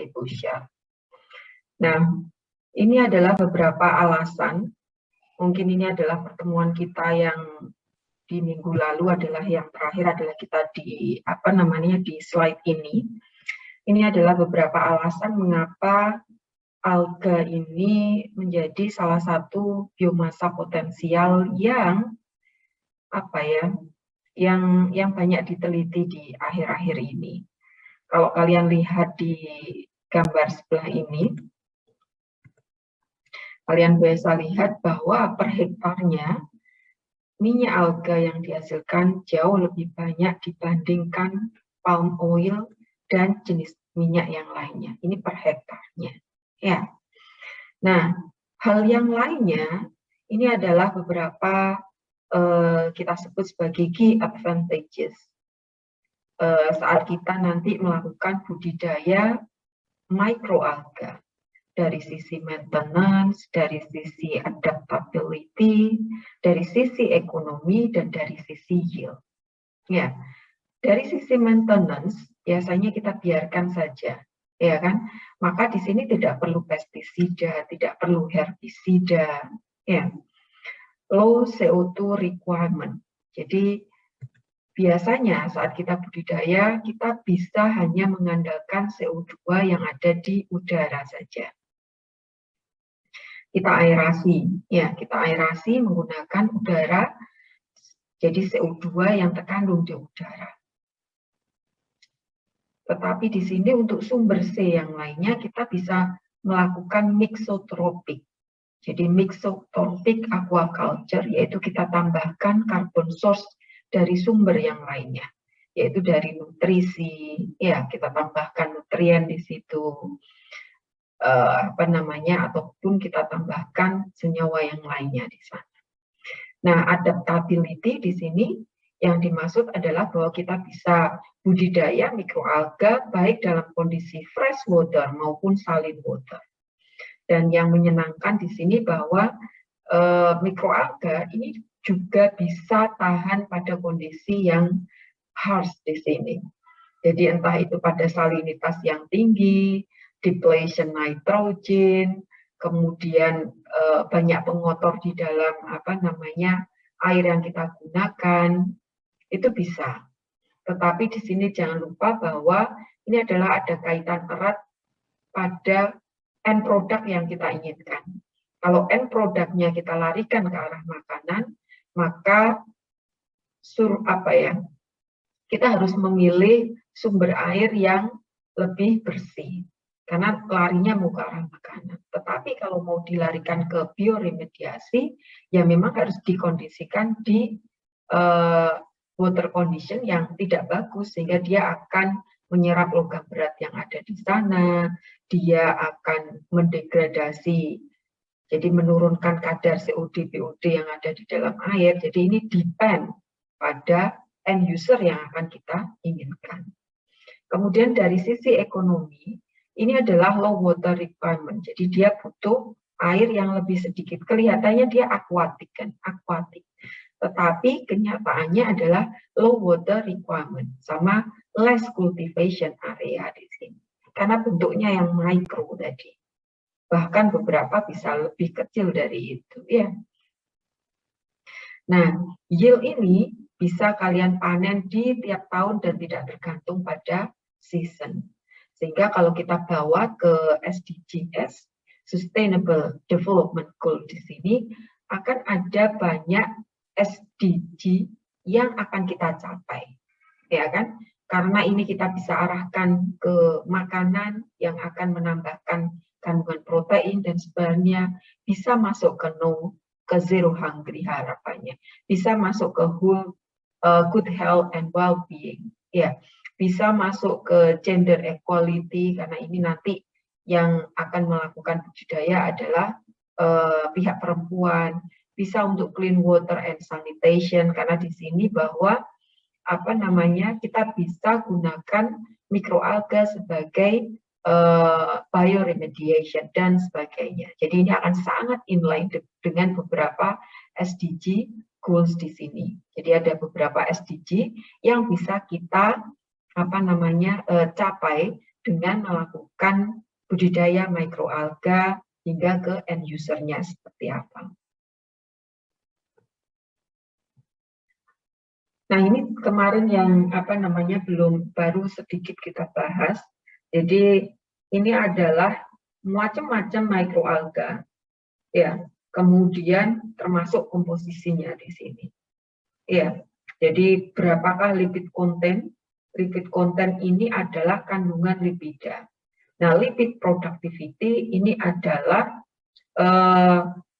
Ibu Syah. Nah, ini adalah beberapa alasan. Mungkin ini adalah pertemuan kita yang di minggu lalu adalah yang terakhir adalah kita di di slide ini. Ini adalah beberapa alasan mengapa alga ini menjadi salah satu biomasa potensial yang yang banyak diteliti di akhir-akhir ini. Kalau kalian lihat di gambar sebelah ini, kalian bisa lihat bahwa per hektarnya minyak alga yang dihasilkan jauh lebih banyak dibandingkan palm oil dan jenis minyak yang lainnya. Ini per hektarnya. Ya. Nah, hal yang lainnya ini adalah beberapa kita sebut sebagai key advantages saat kita nanti melakukan budidaya microalga dari sisi maintenance, dari sisi adaptability, dari sisi ekonomi, dan dari sisi yield. Ya, dari sisi maintenance biasanya kita biarkan saja, ya kan? Maka di sini tidak perlu pestisida, tidak perlu herbisida, ya. Low CO2 requirement. Jadi biasanya saat kita budidaya, kita bisa hanya mengandalkan CO2 yang ada di udara saja. Kita aerasi, ya, kita aerasi menggunakan udara, jadi CO2 yang terkandung di udara. Tetapi di sini untuk sumber C yang lainnya kita bisa melakukan mixotropik. Jadi mixotropik aquaculture, yaitu kita tambahkan carbon source dari sumber yang lainnya, yaitu dari nutrisi, ya kita tambahkan nutrien di situ, ataupun kita tambahkan senyawa yang lainnya di sana. Nah, adaptability di sini yang dimaksud adalah bahwa kita bisa budidaya mikroalga baik dalam kondisi fresh water maupun saline water. Dan yang menyenangkan di sini bahwa mikroalga ini juga bisa tahan pada kondisi yang harsh di sini. Jadi entah itu pada salinitas yang tinggi, depletion nitrogen, kemudian banyak pengotor di dalam air yang kita gunakan, itu bisa. Tetapi di sini jangan lupa bahwa ini adalah ada kaitan erat pada end product yang kita inginkan. Kalau end produknya kita larikan ke arah makanan, maka kita harus memilih sumber air yang lebih bersih, karena larinya mau ke arah makanan. Tetapi kalau mau dilarikan ke bioremediasi, ya memang harus dikondisikan di water condition yang tidak bagus, sehingga dia akan menyerap logam berat yang ada di sana, dia akan mendegradasi, jadi menurunkan kadar COD, POD yang ada di dalam air. Jadi ini depend pada end user yang akan kita inginkan. Kemudian dari sisi ekonomi, ini adalah low water requirement. Jadi dia butuh air yang lebih sedikit. Kelihatannya dia aquatic kan, aquatic. Tetapi kenyataannya adalah low water requirement sama less cultivation area di sini. Karena bentuknya yang micro tadi. Bahkan beberapa bisa lebih kecil dari itu, ya. Nah, yield ini bisa kalian panen di tiap tahun dan tidak tergantung pada season. Sehingga kalau kita bawa ke SDGs, Sustainable Development Goal di sini, akan ada banyak SDG yang akan kita capai, ya kan? Karena ini kita bisa arahkan ke makanan yang akan menambahkan kandungan protein dan sebenarnya bisa masuk ke zero hungry harapannya, bisa masuk ke whole good health and well-being, ya, bisa masuk ke gender equality karena ini nanti yang akan melakukan budidaya adalah pihak perempuan, bisa untuk clean water and sanitation karena di sini bahwa kita bisa gunakan mikroalga sebagai bioremediation dan sebagainya. Jadi ini akan sangat inline dengan beberapa SDG goals di sini. Jadi ada beberapa SDG yang bisa kita capai dengan melakukan budidaya mikroalga hingga ke end user-nya seperti apa. Nah, ini kemarin yang baru sedikit kita bahas. Jadi ini adalah macam-macam mikroalga, ya. Kemudian termasuk komposisinya di sini, ya. Jadi berapakah lipid konten? Lipid konten ini adalah kandungan lipida. Nah, lipid productivity ini adalah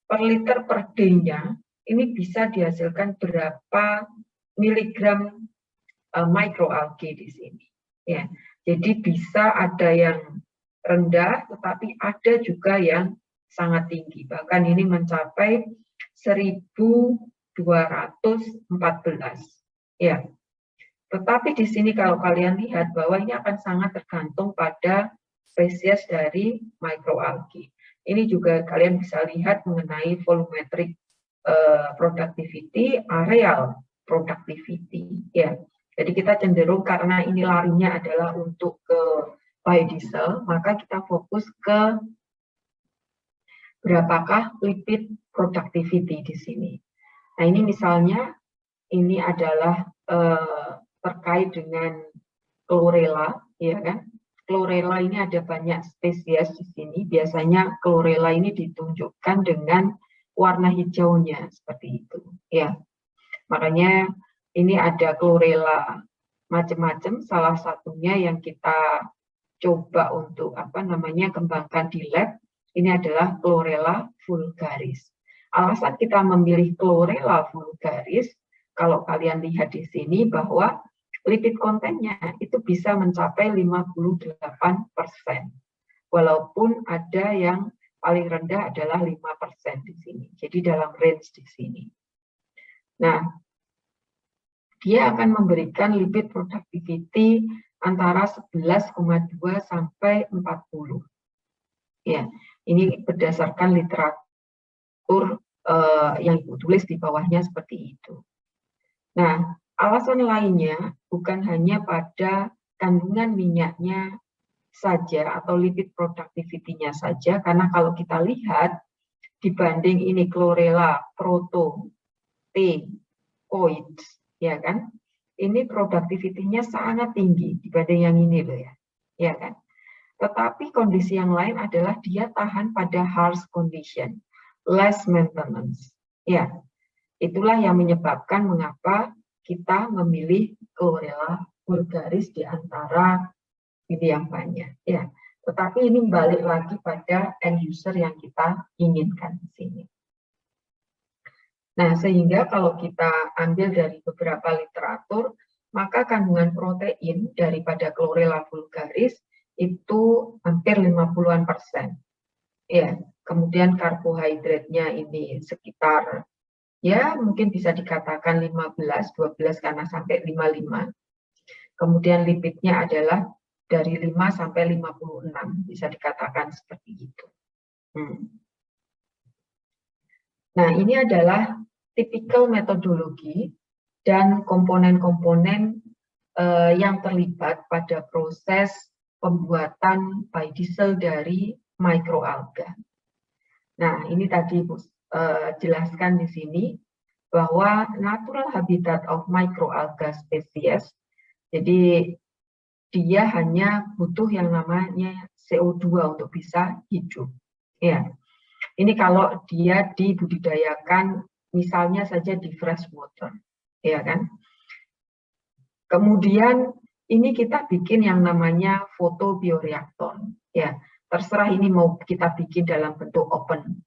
per liter per D-nya ini bisa dihasilkan berapa miligram mikroalgae di sini. Ya, jadi bisa ada yang rendah, tetapi ada juga yang sangat tinggi. Bahkan ini mencapai 1214. Ya, tetapi di sini kalau kalian lihat bahwa ini akan sangat tergantung pada spesies dari mikroalgae. Ini juga kalian bisa lihat mengenai volumetric productivity, areal productivity, ya. Jadi kita cenderung karena ini larinya adalah untuk ke biodiesel, maka kita fokus ke berapakah lipid productivity di sini. Nah, ini misalnya ini adalah terkait dengan chlorella, ya kan? Chlorella ini ada banyak spesies di sini. Biasanya chlorella ini ditunjukkan dengan warna hijaunya seperti itu, ya. Makanya ini ada chlorella macam-macam. Salah satunya yang kita coba untuk kembangkan di lab ini adalah chlorella vulgaris. Alasan kita memilih chlorella vulgaris, kalau kalian lihat di sini bahwa lipid kontennya itu bisa mencapai 58%. Walaupun ada yang paling rendah adalah 5% di sini. Jadi dalam range di sini. Nah, dia akan memberikan lipid productivity antara 11,2 sampai 40. Ya, ini berdasarkan literatur yang Ibu tulis di bawahnya seperti itu. Nah, alasan lainnya bukan hanya pada kandungan minyaknya saja atau lipid productivity-nya saja, karena kalau kita lihat dibanding ini chlorella proto T coids, ya kan? Ini productivity-nya sangat tinggi dibanding yang ini loh ya. Ya kan? Tetapi kondisi yang lain adalah dia tahan pada harsh condition, less maintenance. Ya. Itulah yang menyebabkan mengapa kita memilih chlorella vulgaris di antara ini yang banyak. Ya. Tetapi ini balik lagi pada end user yang kita inginkan di sini. Nah, sehingga kalau kita ambil dari beberapa literatur, maka kandungan protein daripada chlorella vulgaris itu hampir 50-an%. Ya, kemudian karbohidratnya ini sekitar ya mungkin bisa dikatakan 15-12 karena sampai 55. Kemudian lipidnya adalah dari 5 sampai 56, bisa dikatakan seperti itu. Nah, ini adalah tipikal metodologi dan komponen-komponen yang terlibat pada proses pembuatan biodiesel dari mikroalga. Nah, ini tadi Ibu jelaskan di sini bahwa natural habitat of microalga species, jadi dia hanya butuh yang namanya CO2 untuk bisa hidup. Ya, ini kalau dia dibudidayakan misalnya saja di fresh water, ya kan? Kemudian ini kita bikin yang namanya fotobioreaktor, ya. Terserah ini mau kita bikin dalam bentuk open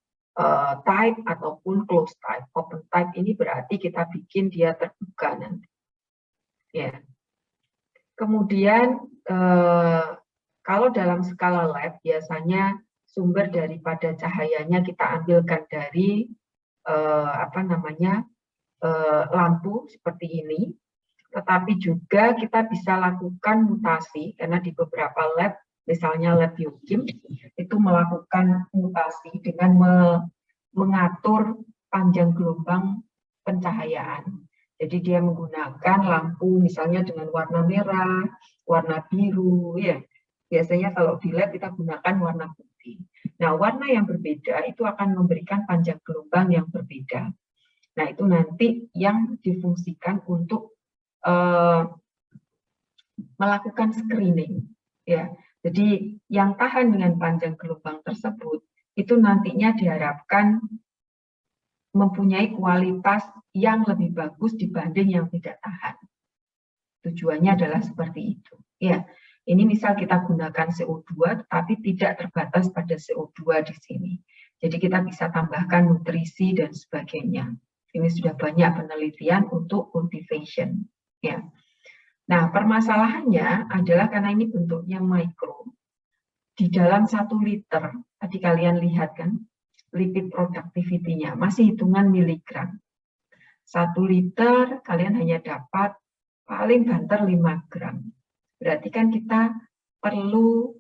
type ataupun closed type. Open type ini berarti kita bikin dia terbuka nanti. Ya. Kemudian kalau dalam skala lab biasanya sumber daripada cahayanya kita ambilkan dari lampu seperti ini. Tetapi juga kita bisa lakukan mutasi karena di beberapa lab, misalnya lab biokim, itu melakukan mutasi dengan mengatur panjang gelombang pencahayaan. Jadi dia menggunakan lampu misalnya dengan warna merah, warna biru, ya Biasanya kalau di lab kita gunakan warna putih. Nah, warna yang berbeda itu akan memberikan panjang gelombang yang berbeda. Nah, itu nanti yang difungsikan untuk melakukan screening. Ya, jadi yang tahan dengan panjang gelombang tersebut itu nantinya diharapkan mempunyai kualitas yang lebih bagus dibanding yang tidak tahan. Tujuannya adalah seperti itu. Ya, ini misal kita gunakan CO2, tapi tidak terbatas pada CO2 di sini. Jadi kita bisa tambahkan nutrisi dan sebagainya. Ini sudah banyak penelitian untuk cultivation. Ya. Nah, permasalahannya adalah karena ini bentuknya mikro. Di dalam 1 liter, tadi kalian lihat kan, lipid productivity-nya masih hitungan miligram. 1 liter kalian hanya dapat paling banter 5 gram. Berarti kan kita perlu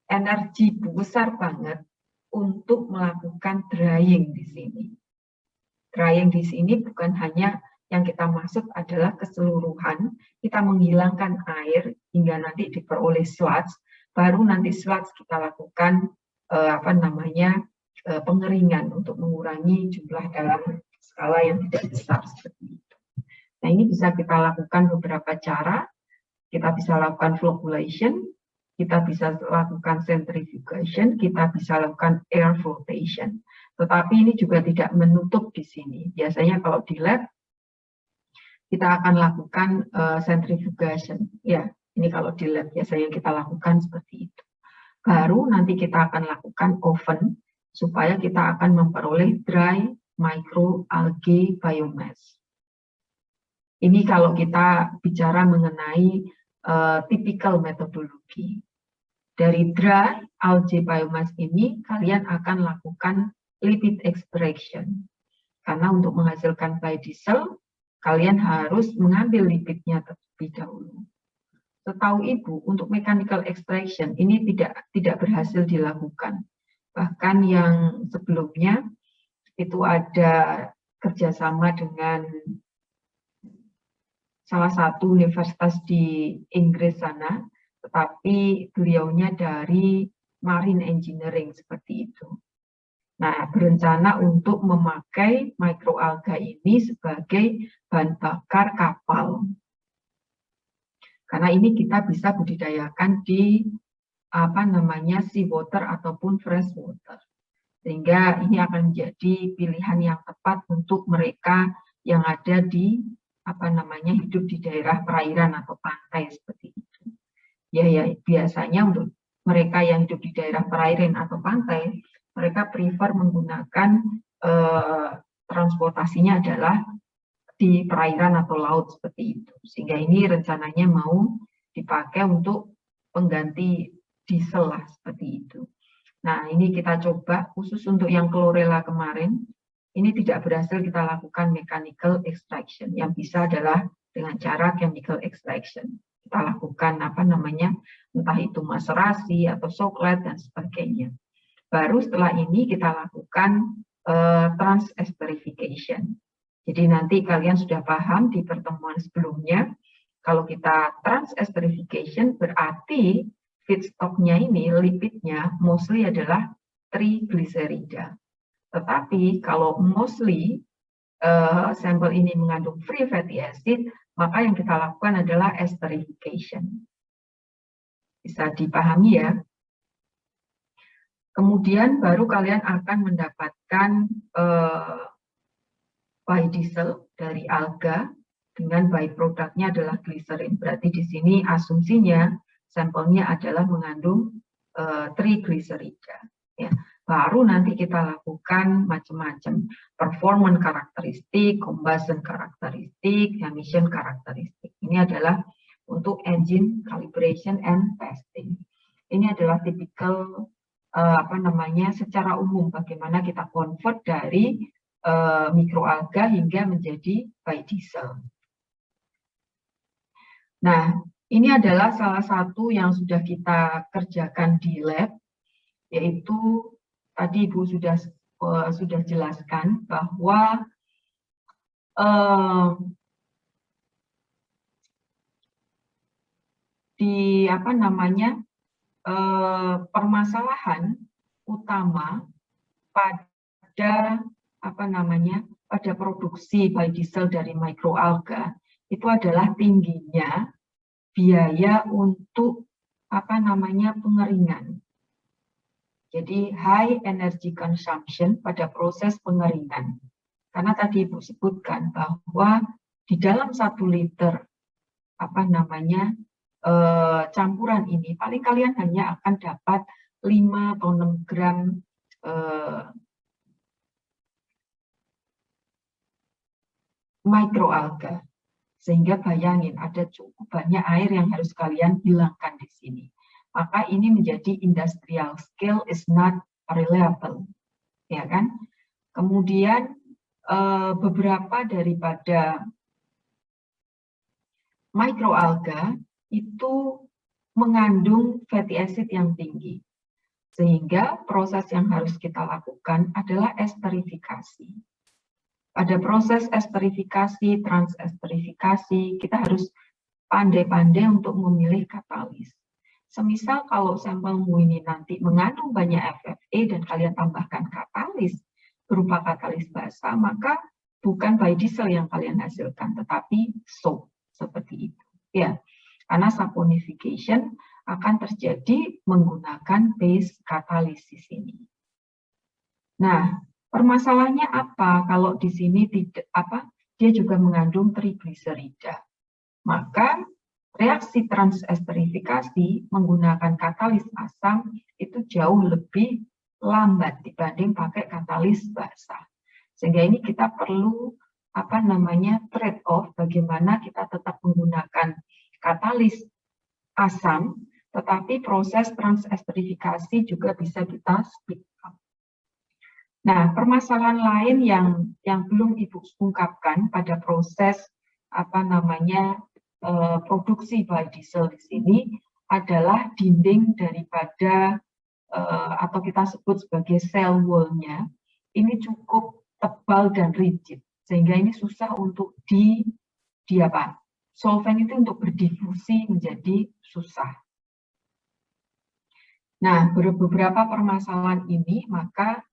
energi besar banget untuk melakukan drying di sini. Drying di sini bukan hanya yang kita maksud adalah keseluruhan, kita menghilangkan air hingga nanti diperoleh sludge, baru nanti sludge kita lakukan pengeringan untuk mengurangi jumlah dalam skala yang tidak besar seperti itu. Nah, ini bisa kita lakukan beberapa cara. Kita bisa lakukan flocculation, kita bisa lakukan centrifugation, kita bisa lakukan air flotation. Tetapi ini juga tidak menutup di sini. Biasanya kalau di lab, kita akan lakukan centrifugation. Ya, ini kalau di lab biasanya kita lakukan seperti itu. Baru nanti kita akan lakukan oven, supaya kita akan memperoleh dry microalgae biomass. Ini kalau kita bicara mengenai typical metodologi. Dari dry algae biomass ini, kalian akan lakukan lipid extraction. Karena untuk menghasilkan biodiesel, kalian harus mengambil lipidnya terlebih dahulu. Setahu Ibu, untuk mechanical extraction ini tidak berhasil dilakukan. Bahkan yang sebelumnya itu ada kerjasama dengan salah satu universitas di Inggris sana, tetapi beliaunya dari marine engineering seperti itu. Nah, berencana untuk memakai mikroalga ini sebagai bahan bakar kapal. Karena ini kita bisa budidayakan di seawater ataupun freshwater. Sehingga ini akan menjadi pilihan yang tepat untuk mereka yang ada di hidup di daerah perairan atau pantai seperti itu. Ya, biasanya untuk mereka yang hidup di daerah perairan atau pantai, mereka prefer menggunakan transportasinya adalah di perairan atau laut seperti itu. Sehingga ini rencananya mau dipakai untuk pengganti diesel lah seperti itu. Nah, ini kita coba khusus untuk yang chlorella kemarin. Ini tidak berhasil kita lakukan mechanical extraction. Yang bisa adalah dengan cara chemical extraction. Kita lakukan entah itu maserasi atau soklet dan sebagainya. Baru setelah ini kita lakukan trans-esterification. Jadi nanti kalian sudah paham di pertemuan sebelumnya, kalau kita trans-esterification berarti feedstocknya ini, lipidnya mostly adalah triglycerida. Tetapi kalau mostly sampel ini mengandung free fatty acid, maka yang kita lakukan adalah esterification. Bisa dipahami ya. Kemudian baru kalian akan mendapatkan biodiesel dari alga dengan byproduct-nya adalah gliserin. Berarti di sini asumsinya sampelnya adalah mengandung triglycerida. Ya. Baru nanti kita lakukan macam-macam performance karakteristik, combustion karakteristik, emission karakteristik. Ini adalah untuk engine calibration and testing. Ini adalah tipikal secara umum bagaimana kita convert dari mikroalga hingga menjadi biodiesel. Nah, ini adalah salah satu yang sudah kita kerjakan di lab, yaitu tadi Ibu sudah jelaskan bahwa apa namanya permasalahan utama pada apa namanya pada produksi biodiesel dari mikroalga itu adalah tingginya biaya untuk apa namanya pengeringan. Jadi high energy consumption pada proses pengeringan. Karena tadi Ibu sebutkan bahwa di dalam 1 liter apa namanya campuran ini paling kalian hanya akan dapat 5 atau 6 gram mikroalga. Sehingga bayangin ada cukup banyak air yang harus kalian hilangkan di sini. Maka ini menjadi industrial scale is not reliable. Ya kan? Kemudian beberapa daripada mikroalga itu mengandung fatty acid yang tinggi. Sehingga proses yang harus kita lakukan adalah esterifikasi. Pada proses esterifikasi, transesterifikasi, kita harus pandai-pandai untuk memilih katalis. Semisal kalau sampelmu ini nanti mengandung banyak FFE dan kalian tambahkan katalis berupa katalis basah, maka bukan biodiesel yang kalian hasilkan, tetapi soap seperti itu. Ya, karena saponification akan terjadi menggunakan base katalisis ini. Nah, permasalahannya apa? Kalau di sini tidak dia juga mengandung trigliserida. Maka reaksi transesterifikasi menggunakan katalis asam itu jauh lebih lambat dibanding pakai katalis basah. Sehingga ini kita perlu trade off bagaimana kita tetap menggunakan katalis asam, tetapi proses transesterifikasi juga bisa kita speed up. Nah, permasalahan lain yang belum Ibu ungkapkan pada proses produksi biodiesel di sini adalah dinding daripada atau kita sebut sebagai cell wall-nya ini cukup tebal dan rigid sehingga ini susah untuk solvent itu untuk berdifusi menjadi susah. Nah, beberapa permasalahan ini maka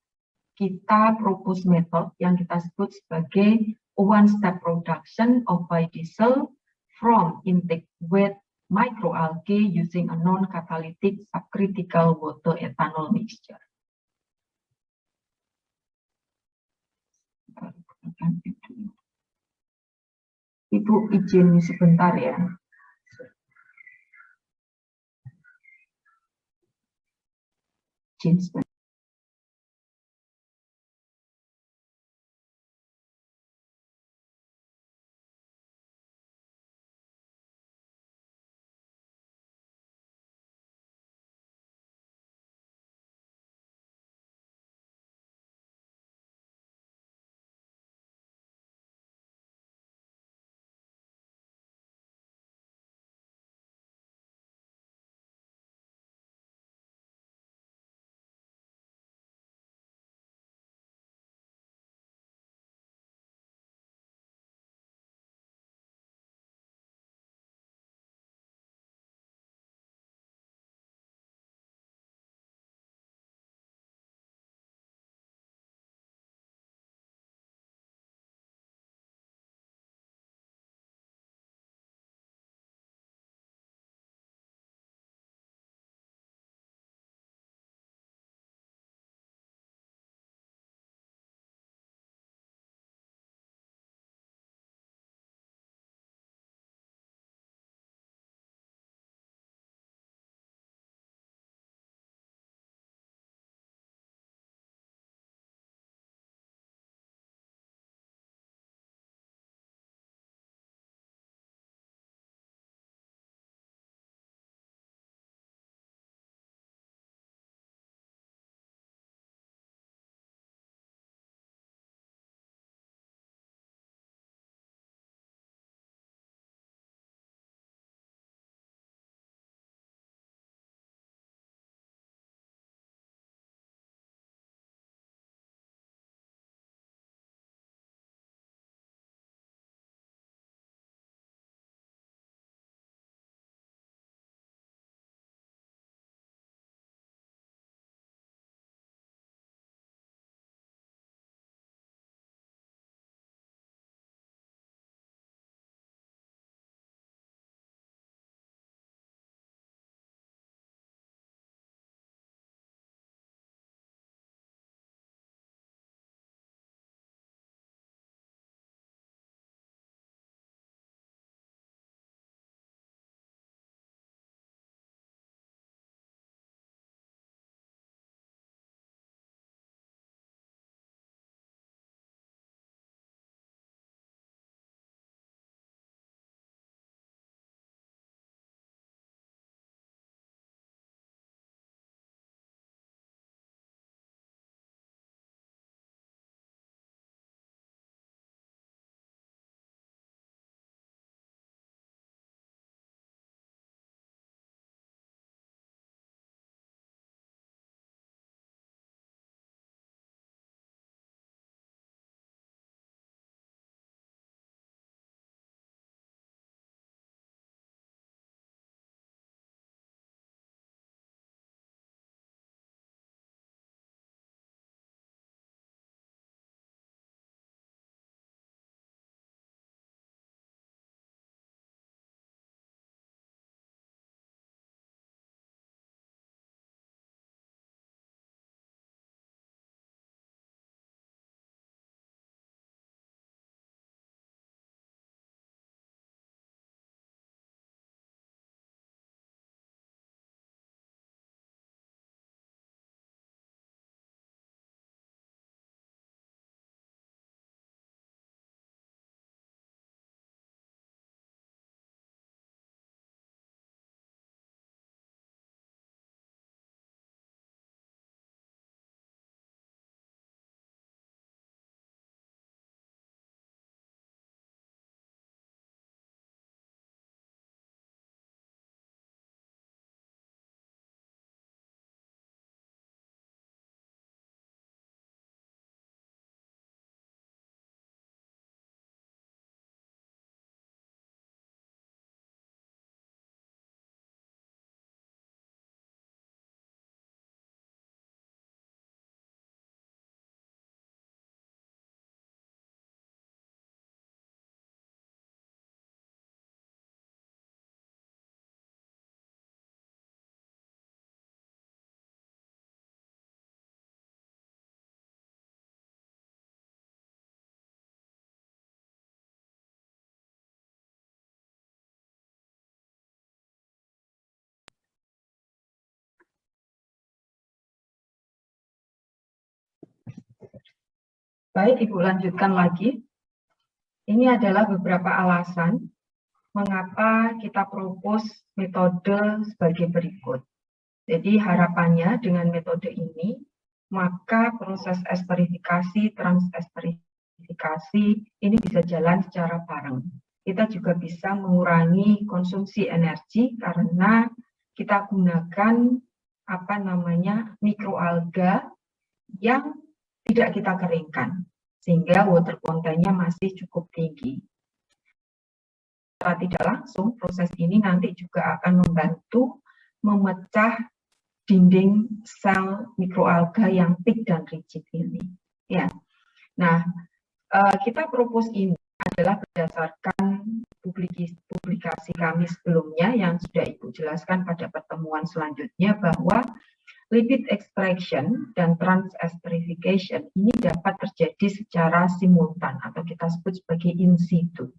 kita propose method yang kita sebut sebagai one-step production of biodiesel from intake wet microalgae using a non-catalytic subcritical water ethanol mixture. Ibu izin sebentar ya. Izin sebentar. Baik, Ibu lanjutkan lagi. Ini adalah beberapa alasan mengapa kita propose metode sebagai berikut. Jadi harapannya dengan metode ini, maka proses esterifikasi, transesterifikasi ini bisa jalan secara bareng. Kita juga bisa mengurangi konsumsi energi karena kita gunakan mikroalga yang tidak kita keringkan, sehingga water content-nya masih cukup tinggi. Secara tidak langsung, proses ini nanti juga akan membantu memecah dinding sel mikroalga yang thick dan rigid ini. Ya, nah kita propose ini adalah berdasarkan publikasi kami sebelumnya yang sudah Ibu jelaskan pada pertemuan selanjutnya bahwa lipid extraction dan transesterification ini dapat terjadi secara simultan atau kita sebut sebagai in situ.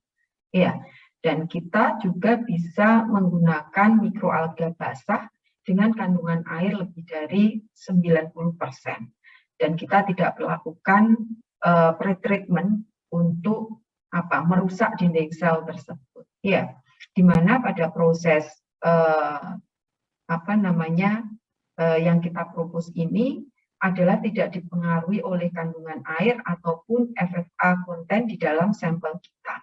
Ya, dan kita juga bisa menggunakan mikroalga basah dengan kandungan air lebih dari 90%. Dan kita tidak melakukan pretreatment untuk merusak dinding sel tersebut. Ya, di mana pada proses yang kita propose ini adalah tidak dipengaruhi oleh kandungan air ataupun FFA konten di dalam sampel kita.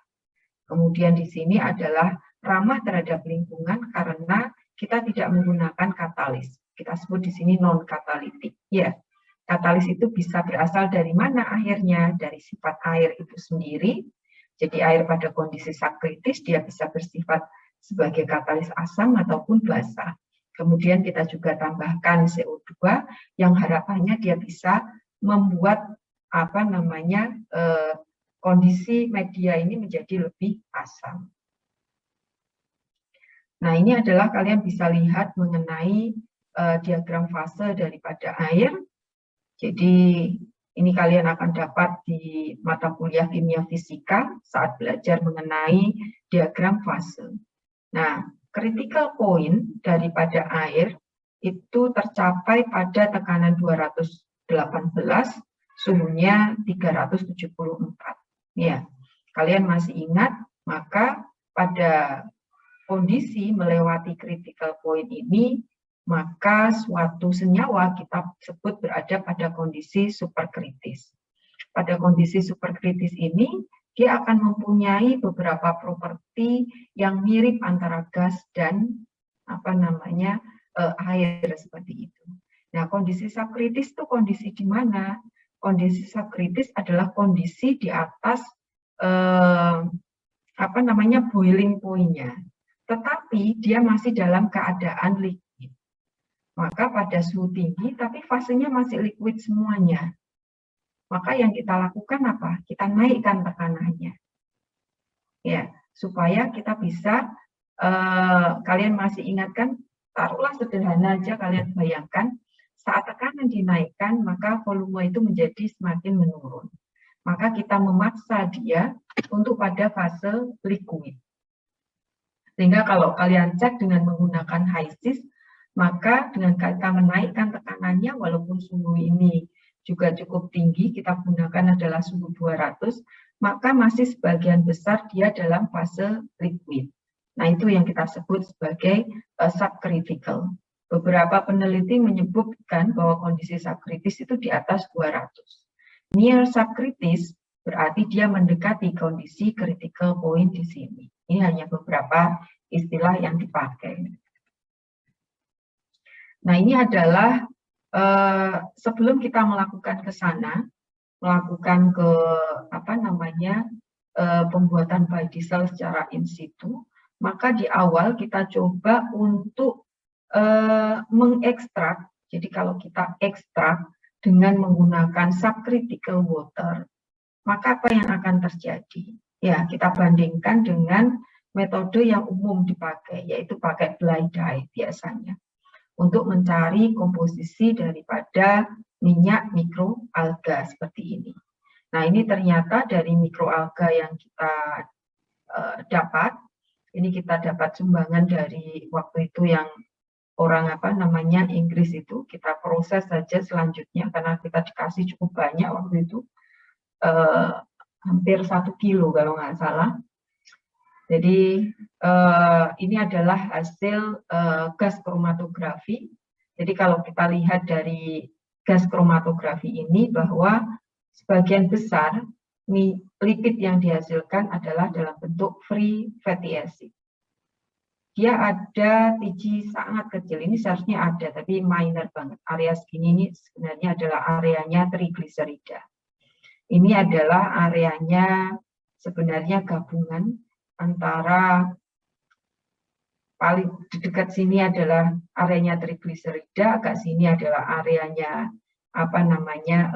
Kemudian di sini adalah ramah terhadap lingkungan karena kita tidak menggunakan katalis. Kita sebut di sini non-katalitik. Ya, katalis itu bisa berasal dari mana akhirnya? Dari sifat air itu sendiri. Jadi air pada kondisi subkritis dia bisa bersifat sebagai katalis asam ataupun basa. Kemudian kita juga tambahkan CO2 yang harapannya dia bisa membuat kondisi media ini menjadi lebih asam. Nah, ini adalah kalian bisa lihat mengenai diagram fase daripada air. Jadi ini kalian akan dapat di mata kuliah kimia fisika saat belajar mengenai diagram fase. Nah, critical point daripada air itu tercapai pada tekanan 218, suhunya 374. Ya, kalian masih ingat, maka pada kondisi melewati critical point ini, maka suatu senyawa kita sebut berada pada kondisi superkritis. Pada kondisi superkritis ini, dia akan mempunyai beberapa properti yang mirip antara gas dan air seperti itu. Nah, kondisi subkritis itu kondisi di mana? Kondisi subkritis adalah kondisi di atas boiling point-nya, tetapi dia masih dalam keadaan liquid. Maka pada suhu tinggi, tapi fasenya masih liquid semuanya. Maka yang kita lakukan apa? Kita naikkan tekanannya. Ya, supaya kita bisa, kalian masih ingatkan, taruhlah sederhana aja kalian bayangkan, saat tekanan dinaikkan, maka volume itu menjadi semakin menurun. Maka kita memaksa dia untuk pada fase liquid. Sehingga kalau kalian cek dengan menggunakan HYSYS, maka dengan kita menaikkan tekanannya, walaupun suhu ini juga cukup tinggi, kita gunakan adalah suhu 200, maka masih sebagian besar dia dalam fase liquid. Nah, itu yang kita sebut sebagai subcritical. Beberapa peneliti menyebutkan bahwa kondisi subkritis itu di atas 200. Near subkritis berarti dia mendekati kondisi critical point di sini. Ini hanya beberapa istilah yang dipakai. Nah, ini adalah sebelum kita melakukan ke sana, melakukan ke pembuatan biodiesel secara in situ, maka di awal kita coba untuk mengekstrak. Jadi kalau kita ekstrak dengan menggunakan subcritical water, maka apa yang akan terjadi? Ya, kita bandingkan dengan metode yang umum dipakai, yaitu pakai blind dye biasanya, untuk mencari komposisi daripada minyak mikroalga seperti ini. Nah, ini ternyata dari mikroalga yang kita dapat, ini kita dapat sumbangan dari waktu itu yang orang Inggris itu, kita proses saja selanjutnya karena kita dikasih cukup banyak waktu itu. hampir 1 kilo kalau nggak salah. Jadi ini adalah hasil gas kromatografi. Jadi kalau kita lihat dari gas kromatografi ini bahwa sebagian besar lipid yang dihasilkan adalah dalam bentuk free fatty acid. Dia ada TG sangat kecil, ini seharusnya ada, tapi minor banget. Area segini ini sebenarnya adalah areanya trigliserida. Ini adalah areanya sebenarnya gabungan antara paling di dekat sini adalah areanya trigliserida, agak sini adalah areanya apa namanya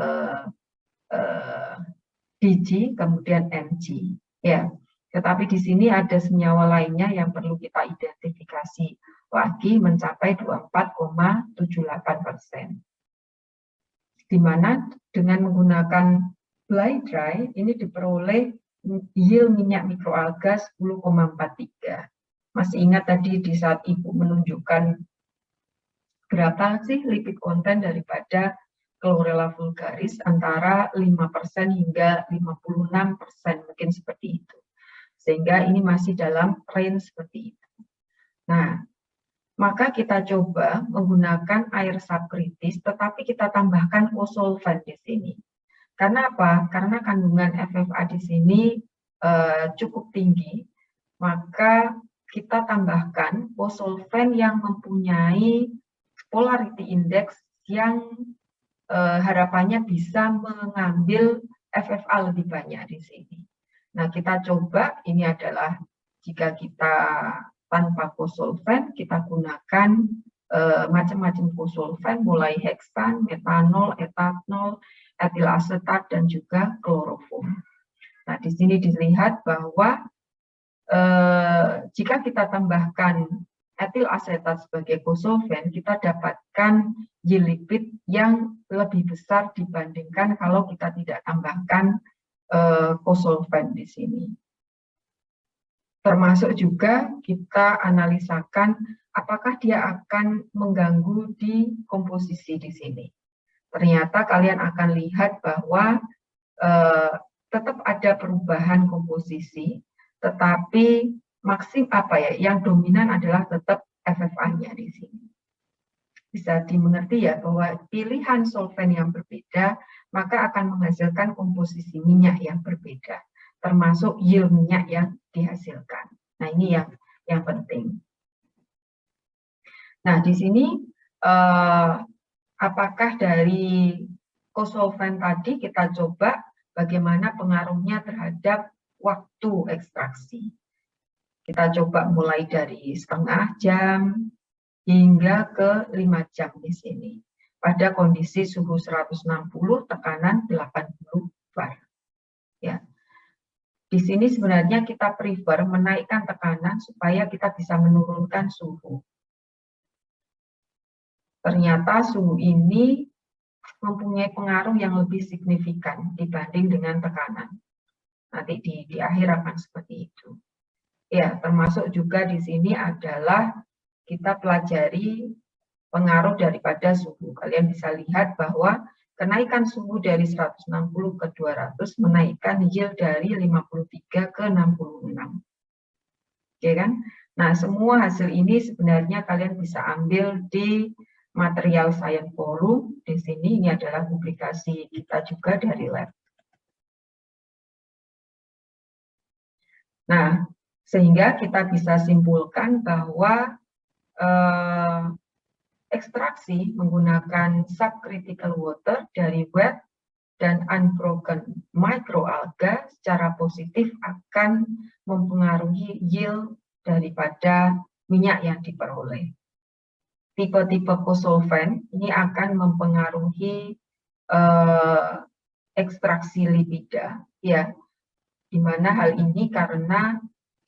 DG, kemudian MG. Ya. Tetapi di sini ada senyawa lainnya yang perlu kita identifikasi lagi mencapai 24,78%. Di mana dengan menggunakan Bly Dry ini diperoleh yield minyak mikroalga 10,43. Masih ingat tadi di saat Ibu menunjukkan berapa sih lipid konten daripada Chlorella vulgaris, antara 5% hingga 56%, mungkin seperti itu. Sehingga ini masih dalam range seperti itu. Nah, maka kita coba menggunakan air subkritis, tetapi kita tambahkan kosolvan di sini. Karena apa? Karena kandungan FFA di sini cukup tinggi, maka kita tambahkan kosolvan yang mempunyai polarity index yang harapannya bisa mengambil FFA lebih banyak di sini. Nah, kita coba, ini adalah jika kita tanpa kosolvan, kita gunakan macam-macam kosolvan, mulai heksan, metanol, etanol, etil asetat, dan juga kloroform. Nah, di sini dilihat bahwa jika kita tambahkan etil asetat sebagai kosolvan, kita dapatkan yield lipid yang lebih besar dibandingkan kalau kita tidak tambahkan kosolvan di sini. Termasuk juga kita analisakan apakah dia akan mengganggu di komposisi di sini. Ternyata kalian akan lihat bahwa tetap ada perubahan komposisi, tetapi yang dominan adalah tetap FFA-nya di sini. Bisa dimengerti ya bahwa pilihan solvent yang berbeda maka akan menghasilkan komposisi minyak yang berbeda, termasuk yield minyak yang dihasilkan. Nah, ini yang penting. Nah, di sini apakah dari kosolvent tadi kita coba bagaimana pengaruhnya terhadap waktu ekstraksi. Kita coba mulai dari setengah jam hingga ke 5 jam di sini. Pada kondisi suhu 160, tekanan 80 bar. Ya. Di sini sebenarnya kita prefer menaikkan tekanan supaya kita bisa menurunkan suhu. Ternyata suhu ini mempunyai pengaruh yang lebih signifikan dibanding dengan tekanan. Nanti di akhir akan seperti itu. Ya, termasuk juga di sini adalah kita pelajari pengaruh daripada suhu. Kalian bisa lihat bahwa kenaikan suhu dari 160 ke 200 menaikkan yield dari 53 ke 66. Oke kan? Nah, semua hasil ini sebenarnya kalian bisa ambil di material Science Forum. Di sini ini adalah publikasi kita juga dari lab. Nah, sehingga kita bisa simpulkan bahwa ekstraksi menggunakan subcritical water dari wet dan unbroken microalga secara positif akan mempengaruhi yield daripada minyak yang diperoleh. Tipe-tipe kosolvent ini akan mempengaruhi ekstraksi lipida, ya, di mana hal ini karena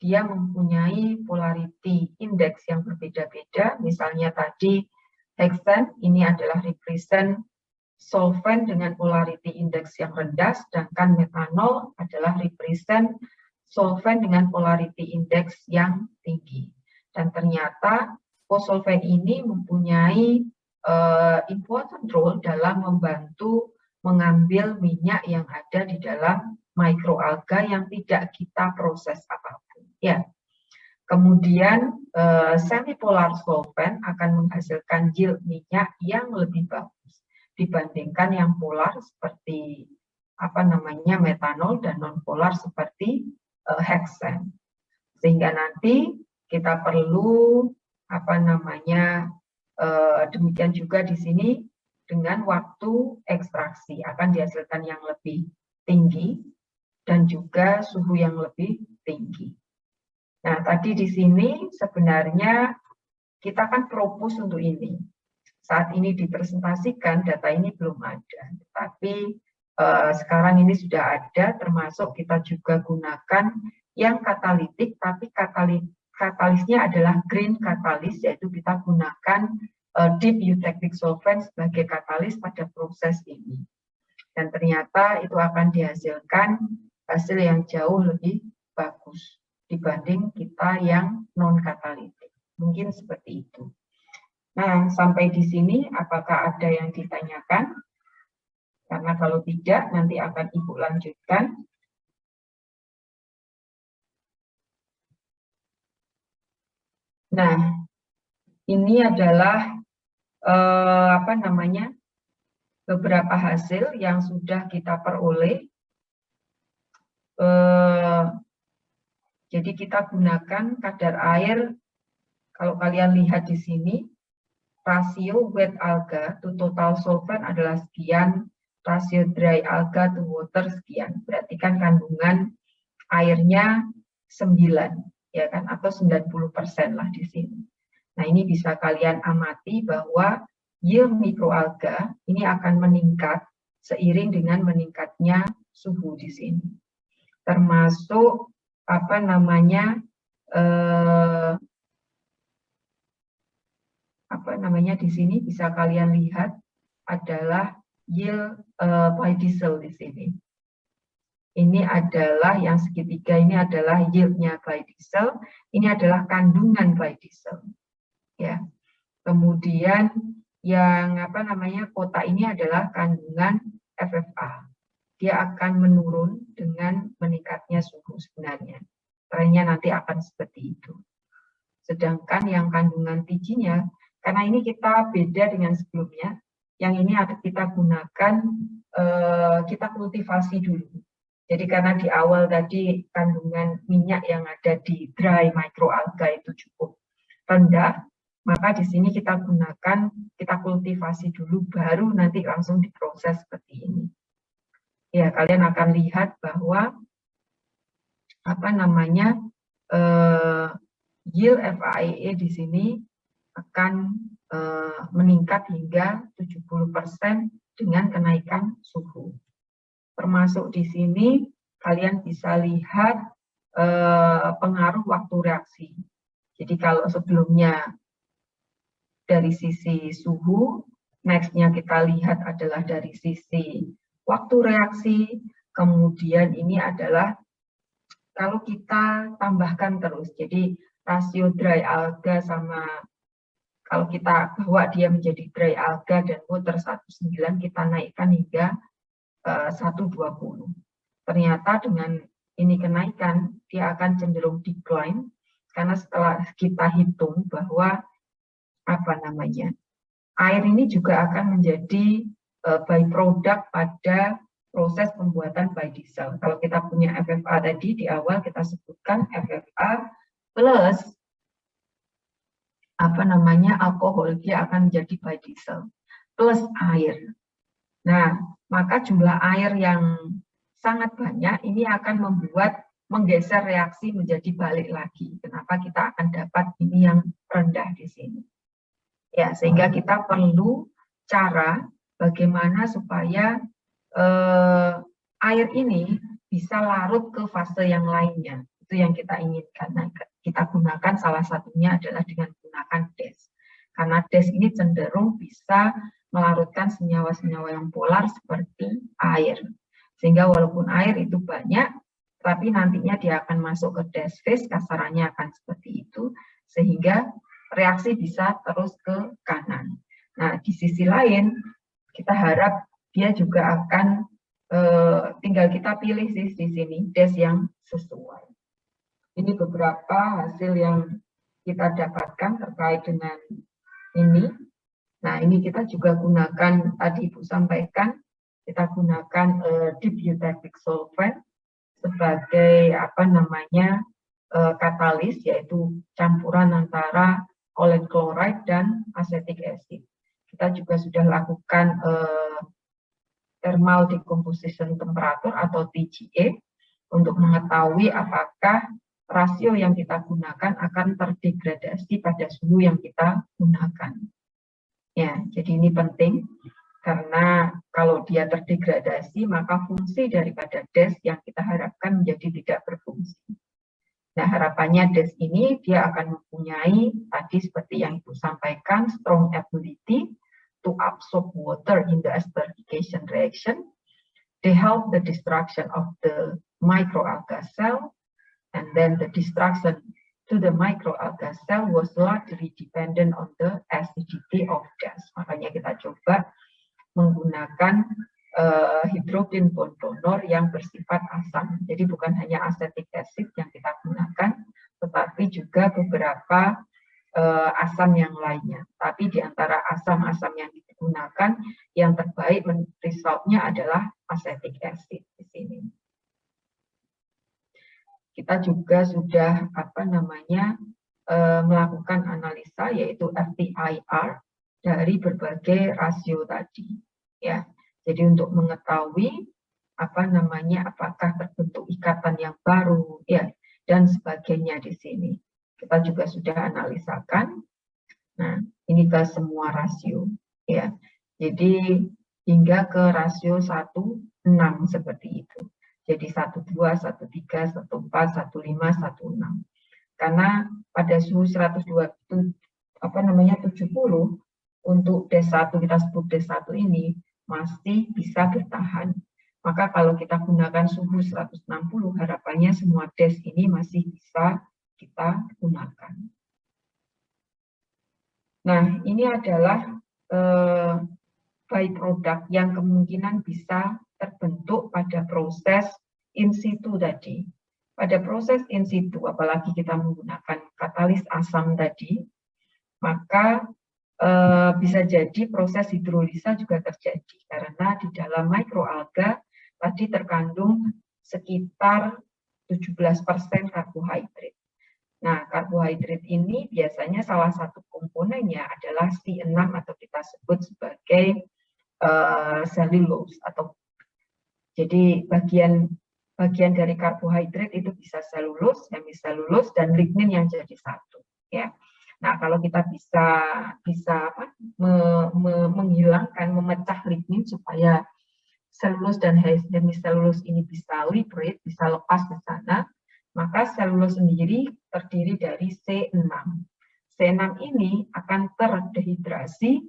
dia mempunyai polarity index yang berbeda-beda. Misalnya tadi heksan ini adalah represent solvent dengan polarity index yang rendah, sedangkan metanol adalah represent solvent dengan polarity index yang tinggi. Dan ternyata kosolvent ini mempunyai important role dalam membantu mengambil minyak yang ada di dalam mikroalga yang tidak kita proses apapun. Ya. Kemudian semipolar solvent akan menghasilkan yield minyak yang lebih bagus dibandingkan yang polar seperti metanol dan non polar seperti hexane. Sehingga nanti kita perlu demikian juga di sini dengan waktu ekstraksi akan dihasilkan yang lebih tinggi dan juga suhu yang lebih tinggi. Nah, tadi di sini sebenarnya kita kan propose untuk ini. Saat ini dipresentasikan, data ini belum ada. Tapi sekarang ini sudah ada, termasuk kita juga gunakan yang katalitik, tapi katalisnya adalah green katalis, yaitu kita gunakan deep eutectic solvent sebagai katalis pada proses ini. Dan ternyata itu akan dihasilkan hasil yang jauh lebih bagus dibanding kita yang non-katalitik. Mungkin seperti itu. Nah, sampai di sini apakah ada yang ditanyakan? Karena kalau tidak, nanti akan Ibu lanjutkan. Nah, ini adalah beberapa hasil yang sudah kita peroleh. Jadi kita gunakan kadar air, kalau kalian lihat di sini, rasio wet alga to total solvent adalah sekian, rasio dry alga to water sekian. Berarti kan kandungan airnya 9, ya kan, atau 90% lah di sini. Nah, ini bisa kalian amati bahwa yield mikroalga ini akan meningkat seiring dengan meningkatnya suhu di sini. Termasuk di sini bisa kalian lihat adalah yield biodiesel di sini. Ini adalah yang segitiga, ini adalah yieldnya biodiesel, ini adalah kandungan biodiesel. Ya. Kemudian yang kota ini adalah kandungan FFA. Dia akan menurun dengan meningkatnya suhu sebenarnya. Trennya nanti akan seperti itu. Sedangkan yang kandungan TG-nya, karena ini kita beda dengan sebelumnya, yang ini kita gunakan, kita kultivasi dulu. Jadi karena di awal tadi kandungan minyak yang ada di dry microalga itu cukup rendah, maka di sini kita gunakan, kita kultivasi dulu, baru nanti langsung diproses seperti ini. Ya, kalian akan lihat bahwa yield FAEE di sini akan meningkat hingga 70% dengan kenaikan suhu. Termasuk di sini kalian bisa lihat pengaruh waktu reaksi. Jadi kalau sebelumnya dari sisi suhu, next-nya kita lihat adalah dari sisi waktu reaksi, kemudian ini adalah kalau kita tambahkan terus, jadi rasio dry alga sama, kalau kita bawa dia menjadi dry alga dan water 1,9, kita naikkan hingga 1,20. Ternyata dengan ini kenaikan, dia akan cenderung decline, karena setelah kita hitung bahwa air ini juga akan menjadi byproduct pada proses pembuatan biodiesel. Kalau kita punya FFA tadi di awal kita sebutkan FFA plus alkohol, dia akan menjadi biodiesel plus air. Nah, maka jumlah air yang sangat banyak ini akan menggeser reaksi menjadi balik lagi. Kenapa kita akan dapat ini yang rendah di sini? Ya, sehingga kita perlu cara bagaimana supaya air ini bisa larut ke fase yang lainnya. Itu yang kita inginkan. Nah, kita gunakan salah satunya adalah dengan menggunakan DES. Karena DES ini cenderung bisa melarutkan senyawa-senyawa yang polar seperti air. Sehingga walaupun air itu banyak, tapi nantinya dia akan masuk ke DES phase, kasarannya akan seperti itu, sehingga reaksi bisa terus ke kanan. Nah, di sisi lain, kita harap dia juga akan tinggal kita pilih sih di sini des yang sesuai. Ini beberapa hasil yang kita dapatkan terkait dengan ini. Nah, ini kita juga gunakan, tadi Ibu sampaikan, kita gunakan dibutyric solvent sebagai katalis, yaitu campuran antara choline chloride dan acetic acid. Kita juga sudah lakukan thermal decomposition temperature atau TGA untuk mengetahui apakah rasio yang kita gunakan akan terdegradasi pada suhu yang kita gunakan. Ya, jadi ini penting karena kalau dia terdegradasi maka fungsi daripada DES yang kita harapkan menjadi tidak berfungsi. Nah, harapannya DES ini dia akan mempunyai tadi seperti yang Ibu sampaikan, strong ability to absorb water in the esterification reaction. They help the destruction of the microalga cell, and then the destruction to the microalga cell was largely dependent on the acidity of gas. Makanya kita coba menggunakan hidrogen bond donor yang bersifat asam. Jadi bukan hanya acetic acid yang kita gunakan, tetapi juga beberapa asam yang lainnya. Tapi di antara asam-asam yang digunakan, yang terbaik resultnya adalah acetic acid di sini. Kita juga sudah melakukan analisa yaitu FTIR dari berbagai rasio tadi, ya. Jadi untuk mengetahui apakah terbentuk ikatan yang baru, ya, dan sebagainya di sini. Kita juga sudah analisakan. Nah, ini ke semua rasio, ya. Jadi hingga ke rasio 1:6 seperti itu. Jadi 1:2, 1:3, 1:4, 1:5, 1:6. Karena pada suhu 102 itu 70 untuk D1 kita sebut D1 ini masih bisa bertahan. Maka kalau kita gunakan suhu 160 harapannya semua DES ini masih bisa kita gunakan. Nah, ini adalah byproduct yang kemungkinan bisa terbentuk pada proses in situ tadi. Pada proses in situ, apalagi kita menggunakan katalis asam tadi, maka bisa jadi proses hidrolisa juga terjadi karena di dalam mikroalga tadi terkandung sekitar 17% karbohidrat. Nah, karbohidrat ini biasanya salah satu komponennya adalah C6 atau kita sebut sebagai selulose atau jadi bagian dari karbohidrat itu bisa selulose, hemiselulose dan lignin yang jadi satu, ya. Nah, kalau kita bisa menghilangkan, memecah lignin supaya selulose dan hemiselulose ini bisa liberate, bisa lepas ke sana, maka selulose sendiri terdiri dari C6. C6 ini akan terdehidrasi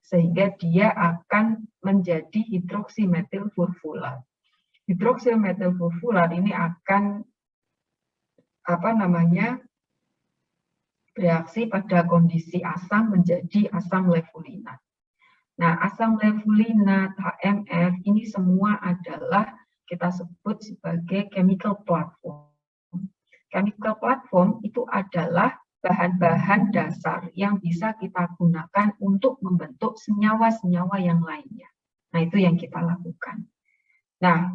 sehingga dia akan menjadi hidroksimetil furfurat. Hidroksimetil furfurat ini akan bereaksi pada kondisi asam menjadi asam levulinat. Nah, asam levulinat, HMF ini semua adalah kita sebut sebagai chemical platform. Chemical platform itu adalah bahan-bahan dasar yang bisa kita gunakan untuk membentuk senyawa-senyawa yang lainnya. Nah, itu yang kita lakukan. Nah,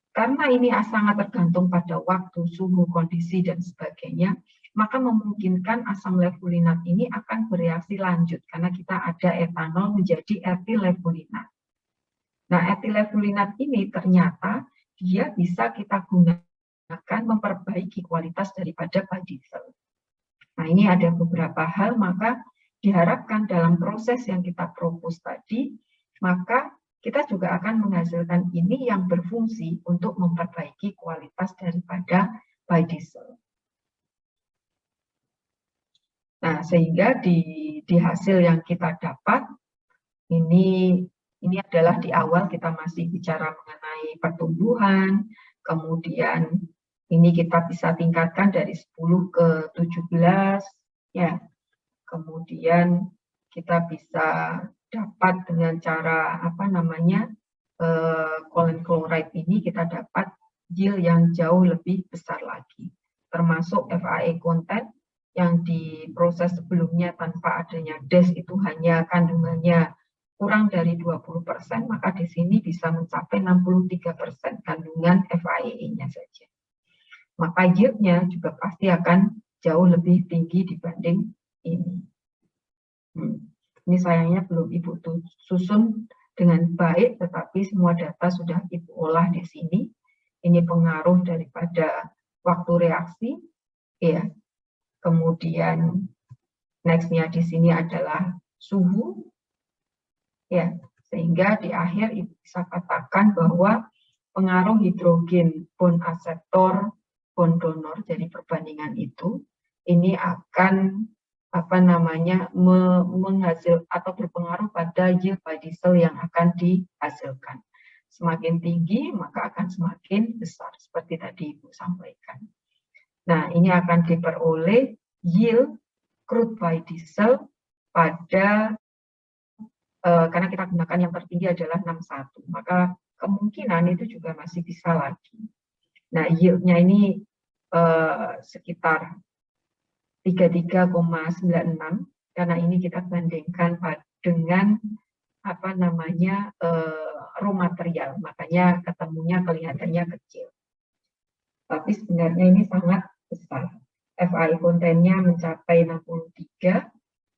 karena ini sangat tergantung pada waktu, suhu, kondisi, dan sebagainya, maka memungkinkan asam levulinat ini akan bereaksi lanjut karena kita ada etanol menjadi etilevulinat. Nah, etilevulinat ini ternyata dia bisa kita gunakan memperbaiki kualitas daripada biodiesel. Nah, ini ada beberapa hal, maka diharapkan dalam proses yang kita propose tadi, maka kita juga akan menghasilkan ini yang berfungsi untuk memperbaiki kualitas daripada biodiesel. Nah, sehingga di hasil yang kita dapat, ini adalah di awal kita masih bicara mengenai pertumbuhan, kemudian ini kita bisa tingkatkan dari 10 ke 17, ya. Kemudian kita bisa dapat dengan cara choline chloride ini kita dapat yield yang jauh lebih besar lagi, termasuk FAE content yang di proses sebelumnya tanpa adanya DES itu hanya kandungannya kurang dari 20%, maka di sini bisa mencapai 63% kandungan FAE-nya saja. Maka yield-nya juga pasti akan jauh lebih tinggi dibanding ini. Ini sayangnya belum Ibu susun dengan baik, tetapi semua data sudah Ibu olah di sini. Ini pengaruh daripada waktu reaksi, ya. Kemudian next-nya di sini adalah suhu, ya. Sehingga di akhir Ibu bisa katakan bahwa pengaruh hidrogen bond aseptor, bond donor, jadi perbandingan itu, ini akan menghasil atau berpengaruh pada yield biodiesel yang akan dihasilkan. Semakin tinggi maka akan semakin besar seperti tadi Ibu sampaikan. Nah, ini akan diperoleh yield crude biodiesel pada karena kita gunakan yang tertinggi adalah 61, maka kemungkinan itu juga masih bisa lagi. Nah, yieldnya ini sekitar 33,96 karena ini kita bandingkan dengan raw material, makanya ketemunya kelihatannya kecil. Tapi sebenarnya ini sangat besar. FAE kontennya mencapai 63,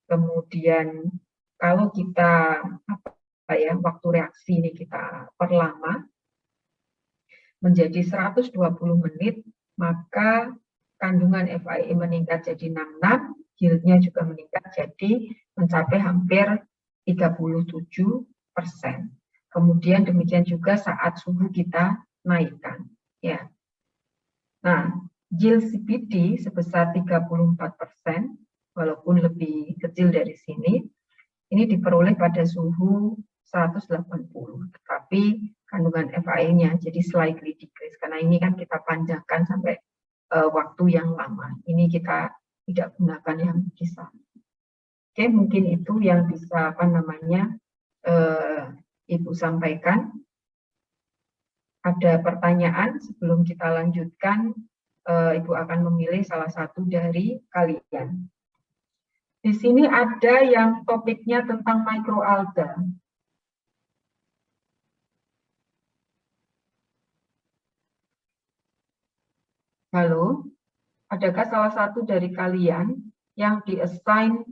kemudian kalau kita waktu reaksi ini kita perlama menjadi 120 menit, maka kandungan FAE meningkat jadi 66, yieldnya juga meningkat jadi mencapai hampir 37%. Kemudian demikian juga saat suhu kita naikkan. Ya. Nah, yield CPD sebesar 34%, walaupun lebih kecil dari sini, ini diperoleh pada suhu 180, tetapi kandungan FAE-nya jadi slightly decrease, karena ini kan kita panjangkan sampai waktu yang lama. Ini kita tidak gunakan yang bisa. Oke, mungkin itu yang bisa Ibu sampaikan. Ada pertanyaan sebelum kita lanjutkan? Ibu akan memilih salah satu dari kalian. Di sini ada yang topiknya tentang microalga. Halo, adakah salah satu dari kalian yang di-assign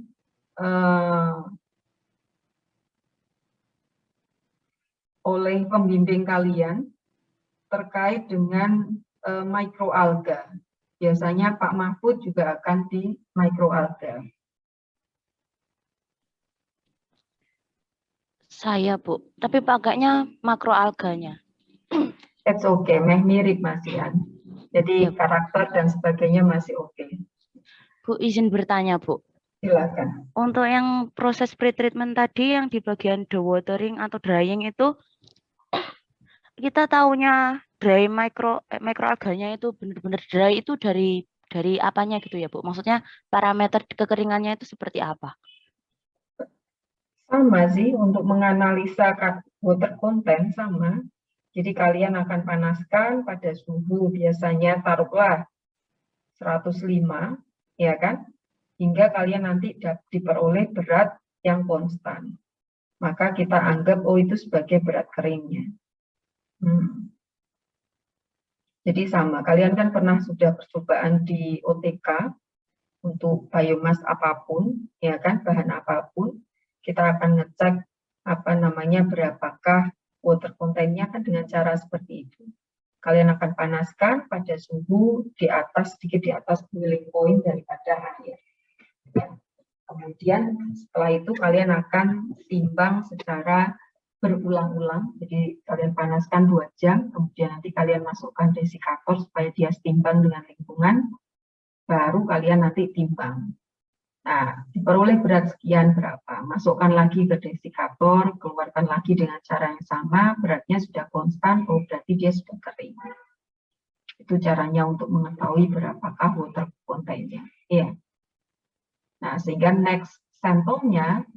oleh pembimbing kalian terkait dengan microalga? Biasanya Pak Mahfud juga akan di microalga. Saya, Bu, tapi pakainya makroalganya. It's okay, mirip Mas Ian. Jadi ya, karakter dan sebagainya masih oke. Bu, izin bertanya, Bu. Silakan. Untuk yang proses pre-treatment tadi yang di bagian dewatering atau drying itu, kita tahunya dry microalganya itu benar-benar dry itu dari apanya gitu ya, Bu? Maksudnya parameter kekeringannya itu seperti apa? Sama sih, untuk menganalisa water content sama. Jadi kalian akan panaskan pada suhu biasanya taruhlah 105, ya kan? Hingga kalian nanti diperoleh berat yang konstan. Maka kita anggap, oh itu sebagai berat keringnya. Jadi sama, kalian kan pernah sudah percobaan di OTK untuk biomass apapun, ya kan, bahan apapun, kita akan ngecek berapakah water content-nya kan dengan cara seperti itu. Kalian akan panaskan pada suhu di atas, sedikit di atas boiling point daripada air. Kemudian setelah itu kalian akan timbang secara berulang-ulang. Jadi kalian panaskan 2 jam, kemudian nanti kalian masukkan desikator supaya dia setimbang dengan lingkungan, baru kalian nanti timbang. Nah, diperoleh berat sekian berapa, masukkan lagi ke desikator, keluarkan lagi dengan cara yang sama, beratnya sudah konstan, oh berarti dia sudah kering. Itu caranya untuk mengetahui berapakah water content-nya. Iya. Nah, sehingga next sampelnya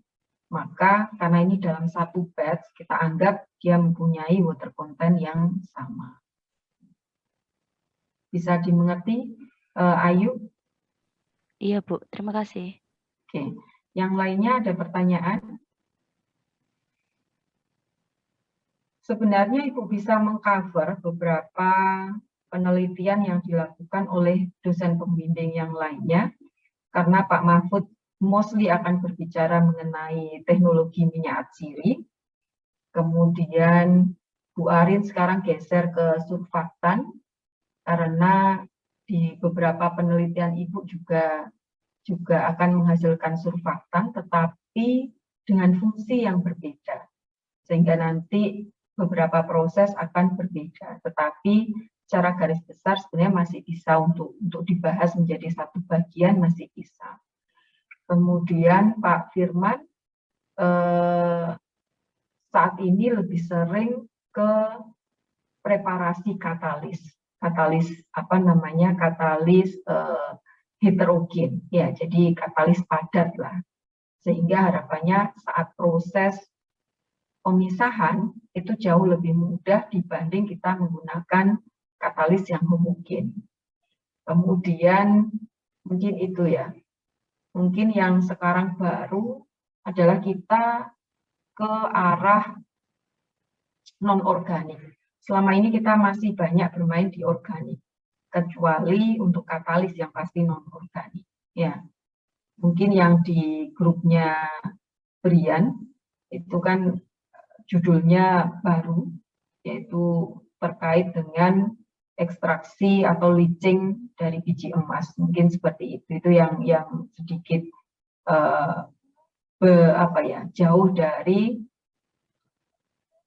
Maka karena ini dalam satu batch, kita anggap dia mempunyai water content yang sama. Bisa dimengerti, Ayu? Iya, Bu. Terima kasih. Oke. Yang lainnya ada pertanyaan? Sebenarnya Ibu bisa mengcover beberapa penelitian yang dilakukan oleh dosen pembimbing yang lainnya, karena Pak Mahfud mostly akan berbicara mengenai teknologi minyak atsiri. Kemudian Bu Arin sekarang geser ke surfaktan, karena di beberapa penelitian Ibu juga akan menghasilkan surfaktan, tetapi dengan fungsi yang berbeda. Sehingga nanti beberapa proses akan berbeda, tetapi secara garis besar sebenarnya masih bisa untuk dibahas menjadi satu bagian, masih bisa. Kemudian Pak Firman saat ini lebih sering ke preparasi katalis heterogen, ya, jadi katalis padat lah, sehingga harapannya saat proses pemisahan itu jauh lebih mudah dibanding kita menggunakan katalis yang homogen. Kemudian mungkin itu ya, mungkin yang sekarang baru adalah kita ke arah non-organik. Selama ini kita masih banyak bermain di organik, kecuali untuk katalis yang pasti non-organik. Ya, mungkin yang di grupnya Brian itu kan judulnya baru, yaitu terkait dengan ekstraksi atau leaching dari biji emas. Mungkin seperti itu. Itu yang sedikit jauh dari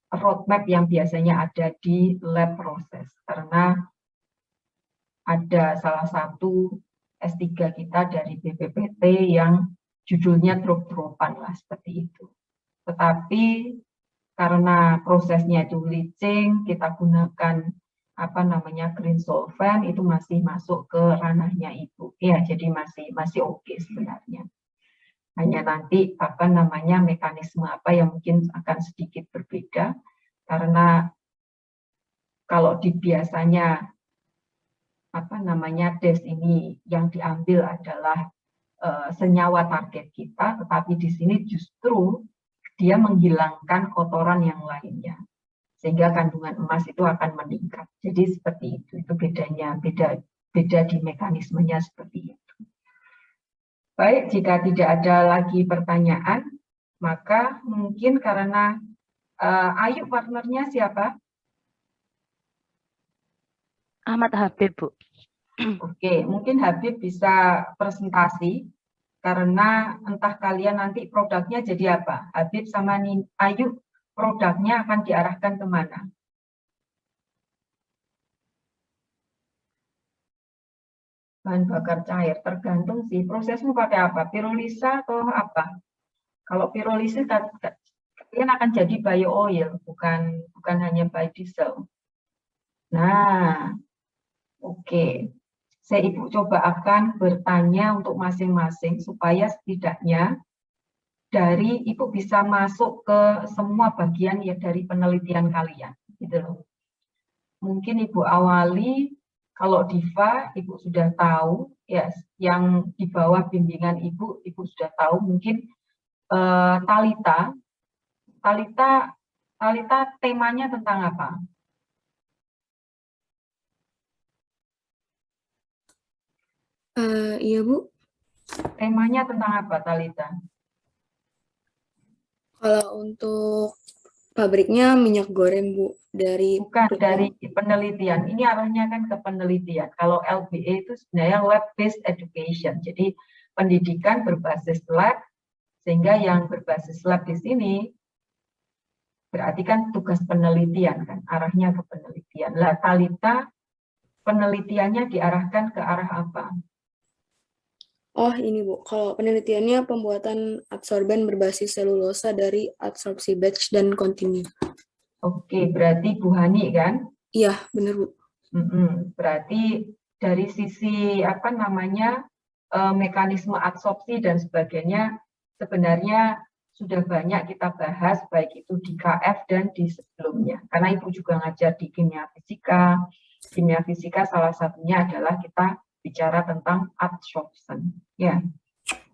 roadmap yang biasanya ada di lab proses, karena ada salah satu S3 kita dari BPPT yang judulnya drop-dropan lah, seperti itu. Tetapi karena prosesnya itu leaching, kita gunakan green solvent, itu masih masuk ke ranahnya Ibu. Ya, jadi masih oke sebenarnya. Hanya nanti mekanisme apa yang mungkin akan sedikit berbeda, karena kalau di biasanya DES ini yang diambil adalah senyawa target kita, tetapi di sini justru dia menghilangkan kotoran yang lainnya, sehingga kandungan emas itu akan meningkat. Jadi seperti itu bedanya, beda di mekanismenya seperti itu. Baik, jika tidak ada lagi pertanyaan, maka mungkin karena Ayu partnernya siapa? Ahmad Habib, Bu. Oke, mungkin Habib bisa presentasi, karena entah kalian nanti produknya jadi apa. Habib sama Ayu, produknya akan diarahkan kemana? Bahan bakar cair, tergantung sih. Prosesmu pakai apa? Pirolisa atau apa? Kalau pirolisis kalian akan jadi bio oil, bukan hanya biodiesel. Nah, oke. Ibu coba akan bertanya untuk masing-masing supaya setidaknya dari Ibu bisa masuk ke semua bagian ya dari penelitian kalian, gitu loh. Mungkin Ibu awali, kalau Diva Ibu sudah tahu ya, yang di bawah bimbingan Ibu sudah tahu. Mungkin Talita temanya tentang apa? Iya, Bu. Temanya tentang apa, Talita? Kalau untuk pabriknya minyak goreng, Bu. Bukan, dari penelitian. Ini arahnya kan ke penelitian. Kalau LBE itu sebenarnya lab-based education. Jadi pendidikan berbasis lab, sehingga yang berbasis lab di sini berarti kan tugas penelitian kan, arahnya ke penelitian. Lah, Talita penelitiannya diarahkan ke arah apa? Oh, ini, Bu. Kalau penelitiannya pembuatan adsorben berbasis selulosa dari adsorpsi batch dan kontinu. Oke, berarti Bu Hani kan? Iya, benar, Bu. Berarti dari sisi mekanisme adsorpsi dan sebagainya sebenarnya sudah banyak kita bahas, baik itu di KF dan di sebelumnya. Karena Ibu juga ngajar di kimia fisika. Kimia fisika salah satunya adalah kita bicara tentang adsorption. Ya.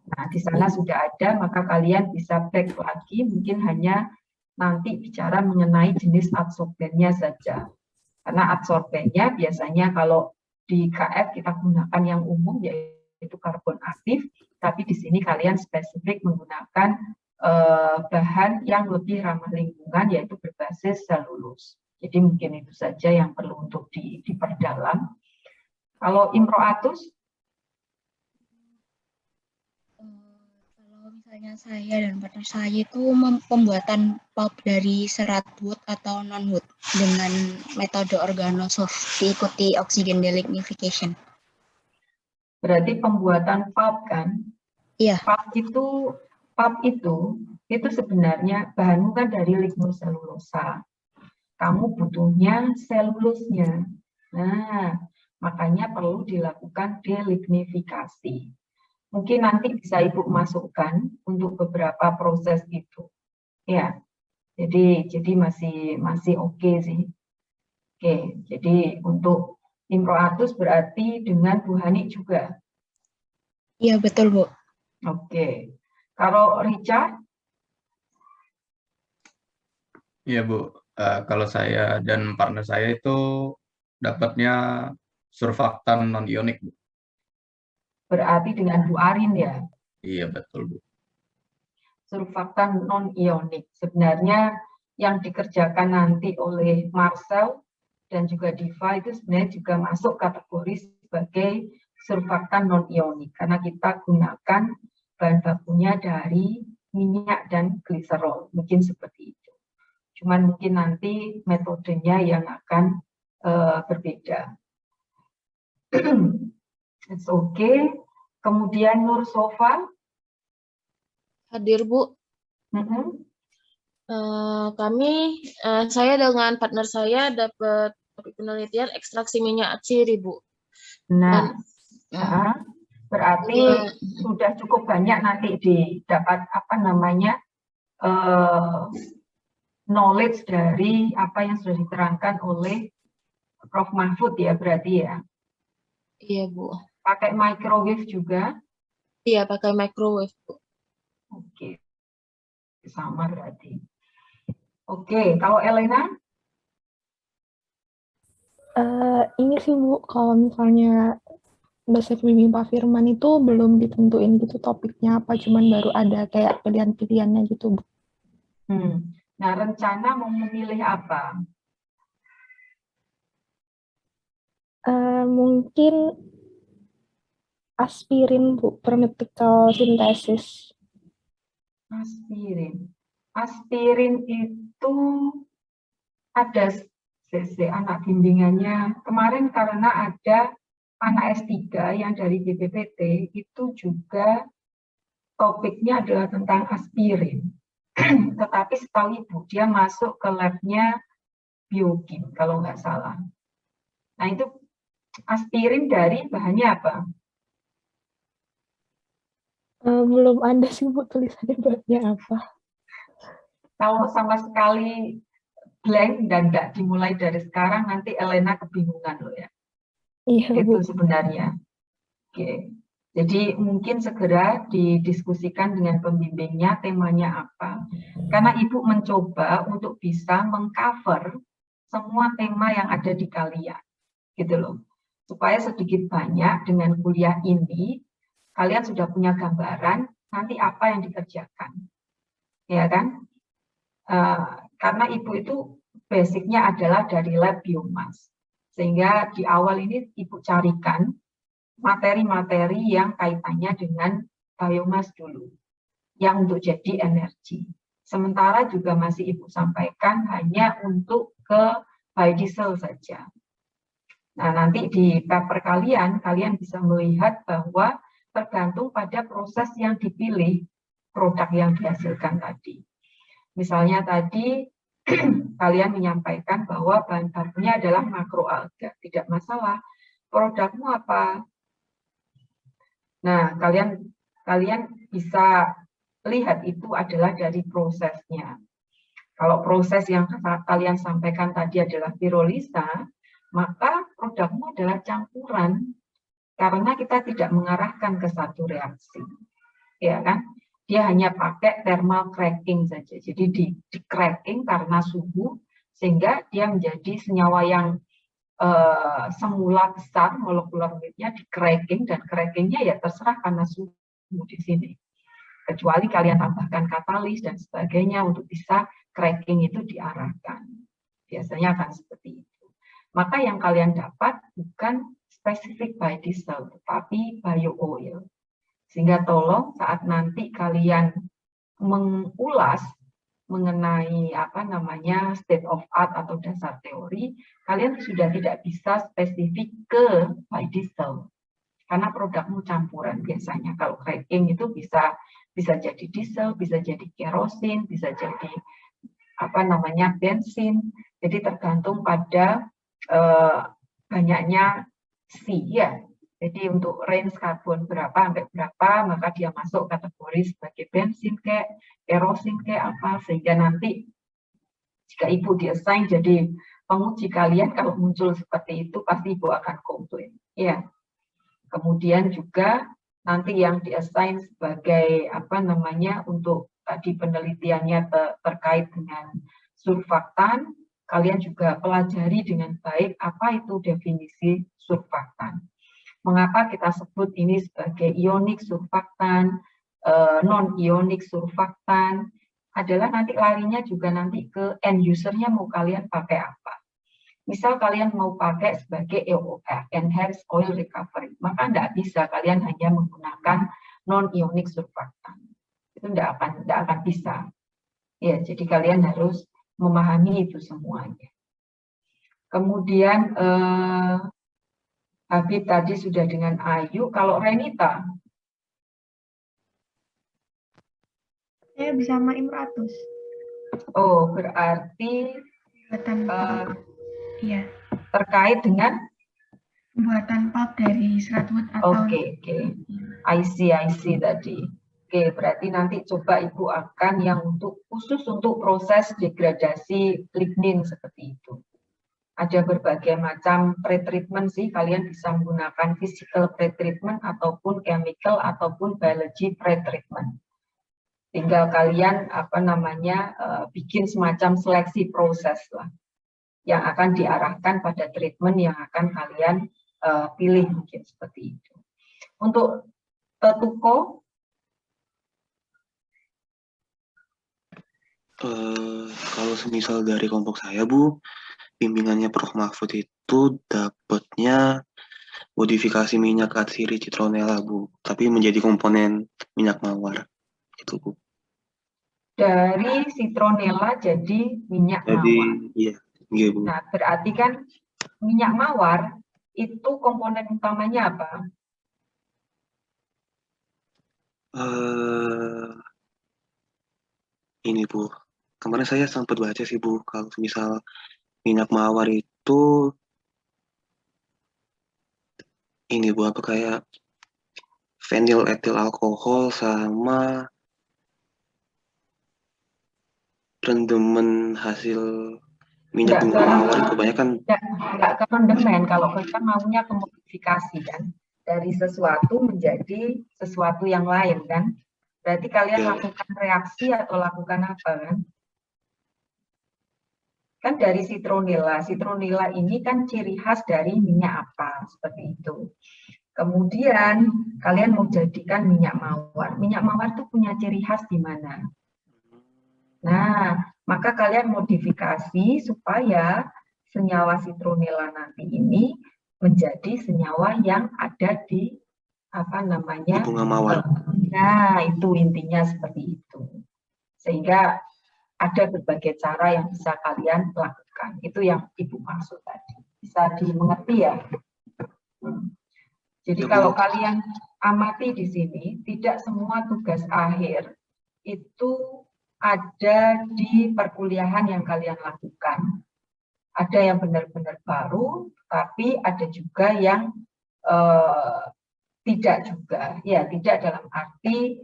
Nah, di sana sudah ada, maka kalian bisa back lagi, mungkin hanya nanti bicara mengenai jenis adsorbennya saja. Karena adsorbennya biasanya kalau di KF kita gunakan yang umum, yaitu karbon aktif, tapi di sini kalian spesifik menggunakan bahan yang lebih ramah lingkungan, yaitu berbasis selulus. Jadi mungkin itu saja yang perlu untuk diperdalam. Kalau imroatus? Kalau misalnya saya dan partner saya itu pembuatan pulp dari serat wood atau non-wood dengan metode organosoft diikuti oxygen delignification. Berarti pembuatan pulp kan? Iya. Pulp itu sebenarnya bahanmu kan dari lignoselulosa. Kamu butuhnya selulusnya. Nah, makanya perlu dilakukan delignifikasi. Mungkin nanti bisa Ibu masukkan untuk beberapa proses itu. Ya. Jadi masih oke sih. Oke, jadi untuk imroatus berarti dengan Bu Hani juga. Iya, betul, Bu. Oke. Kalau Richard? Iya, Bu. Kalau saya dan partner saya itu dapatnya surfaktan non-ionik, Bu. Berarti dengan Bu Arin ya? Iya, betul, Bu. Surfaktan non-ionik. Sebenarnya yang dikerjakan nanti oleh Marcel dan juga Diva itu sebenarnya juga masuk kategori sebagai surfaktan non-ionik. Karena kita gunakan bahan bakunya dari minyak dan gliserol. Mungkin seperti itu. Cuman mungkin nanti metodenya yang akan berbeda. It's okay. Kemudian Nur Sofa. Hadir, Bu. Saya dengan partner saya dapat topik penelitian ekstraksi minyak atsiri, Bu. Nah, berarti sudah cukup banyak nanti didapat knowledge dari apa yang sudah diterangkan oleh Prof. Mahfud ya berarti ya. Iya, Bu. Pakai microwave juga? Iya, pakai microwave, Bu. Oke, sama berarti. Oke, kalau Elena? Ini sih Bu, kalau misalnya bahasa pembimbing Pak Firman itu belum ditentuin gitu topiknya apa, cuman baru ada kayak pilihan-pilihannya gitu Bu. Nah, rencana mau memilih apa? Mungkin aspirin Bu, permethical synthesis. Aspirin itu ada anak bimbingannya kemarin karena ada anak S3 yang dari BPPT itu juga topiknya adalah tentang aspirin. Tetapi setahu Ibu dia masuk ke labnya biokim kalau nggak salah. Nah itu aspirin dari bahannya apa? Belum ada sih Bu tulisannya bahannya apa. Kalau sama sekali blank dan nggak dimulai dari sekarang nanti Elena kebingungan loh ya. Iya, itu Bu. sebenarnya. Oke. Jadi mungkin segera didiskusikan dengan pembimbingnya temanya apa. Karena Ibu mencoba untuk bisa mengcover semua tema yang ada di kalian. Gitu loh. Supaya sedikit banyak dengan kuliah ini kalian sudah punya gambaran nanti apa yang dikerjakan. Ya kan? Karena Ibu itu basicnya adalah dari lab biomas. Sehingga di awal ini Ibu carikan materi-materi yang kaitannya dengan biomas dulu. Yang untuk jadi energi. Sementara juga masih Ibu sampaikan hanya untuk ke biodiesel saja. Nah, nanti di paper kalian bisa melihat bahwa tergantung pada proses yang dipilih produk yang dihasilkan tadi. Misalnya tadi kalian menyampaikan bahwa bahan bakunya adalah makroalga, tidak masalah. Produkmu apa? Nah, kalian bisa lihat itu adalah dari prosesnya. Kalau proses yang kalian sampaikan tadi adalah pirolisa, maka produknya adalah campuran, karena kita tidak mengarahkan ke satu reaksi, ya kan? Dia hanya pakai thermal cracking saja. Jadi di cracking karena suhu, sehingga dia menjadi senyawa yang semula besar molekular weightnya di cracking, dan crackingnya ya terserah karena suhu di sini. Kecuali kalian tambahkan katalis dan sebagainya untuk bisa cracking itu diarahkan. Biasanya akan seperti itu. Maka yang kalian dapat bukan spesifik biodiesel, tetapi bio oil. Sehingga tolong saat nanti kalian mengulas mengenai state of art atau dasar teori, kalian sudah tidak bisa spesifik ke biodiesel. Karena produkmu campuran biasanya. Kalau cracking itu bisa jadi diesel, bisa jadi kerosin, bisa jadi bensin. Jadi tergantung pada banyaknya C ya. Jadi untuk range karbon berapa sampai berapa, maka dia masuk kategori sebagai bensin kayak kerosin kayak apa, sehingga nanti jika Ibu diassign jadi penguji kalian, kalau muncul seperti itu pasti Ibu akan komplain. Ya. Kemudian juga nanti yang diassign sebagai untuk tadi penelitiannya terkait dengan surfaktan, kalian juga pelajari dengan baik apa itu definisi surfaktan. Mengapa kita sebut ini sebagai ionik surfaktan, non-ionik surfaktan, adalah nanti larinya juga nanti ke end usernya mau kalian pakai apa. Misal kalian mau pakai sebagai EOR, Enhanced Oil Recovery, maka tidak bisa kalian hanya menggunakan non-ionic surfaktan. Itu tidak akan bisa. Ya, jadi kalian harus memahami itu semuanya. Kemudian Habib tadi sudah dengan Ayu. Kalau Renita? Saya bersama Imratus. Oh, berarti Iya. Terkait dengan Pembuatan pulp dari serat wood atau Oke. I see tadi. Oke, berarti nanti coba Ibu akan yang khusus untuk proses degradasi lignin seperti itu. Ada berbagai macam pretreatment sih, kalian bisa menggunakan physical pretreatment ataupun chemical ataupun biology pretreatment. Tinggal kalian bikin semacam seleksi proses lah, yang akan diarahkan pada treatment yang akan kalian pilih, mungkin seperti itu. Untuk Tuko? Kalau semisal dari kelompok saya, Bu, bimbingannya Prof. Mahfud itu dapatnya modifikasi minyak atsiri citronella, Bu, tapi menjadi komponen minyak mawar. Itu, Bu. Dari citronella jadi minyak mawar. Iya, Bu. Nah, berarti kan minyak mawar itu komponen utamanya apa? Ini, Bu. Kemarin saya sempat baca sih, Bu, kalau misal minyak mawar itu ini, Bu, kayak vinyl etil alkohol sama rendemen hasil minyak mawar kebanyakan. Enggak ke rendemen, kalau kita maunya ke modifikasi kan, dari sesuatu menjadi sesuatu yang lain kan. Berarti kalian lakukan reaksi atau lakukan apa kan? Kan dari citronella. Citronella ini kan ciri khas dari minyak apa, seperti itu. Kemudian kalian mau jadikan minyak mawar. Minyak mawar itu punya ciri khas di mana? Nah, maka kalian modifikasi supaya senyawa citronella nanti ini menjadi senyawa yang ada di bunga mawar. Nah, itu intinya seperti itu. Sehingga ada berbagai cara yang bisa kalian lakukan. Itu yang Ibu maksud tadi. Bisa dimengerti ya? Jadi kalau kalian amati di sini, tidak semua tugas akhir itu ada di perkuliahan yang kalian lakukan. Ada yang benar-benar baru, tapi ada juga yang tidak juga. Ya, tidak dalam arti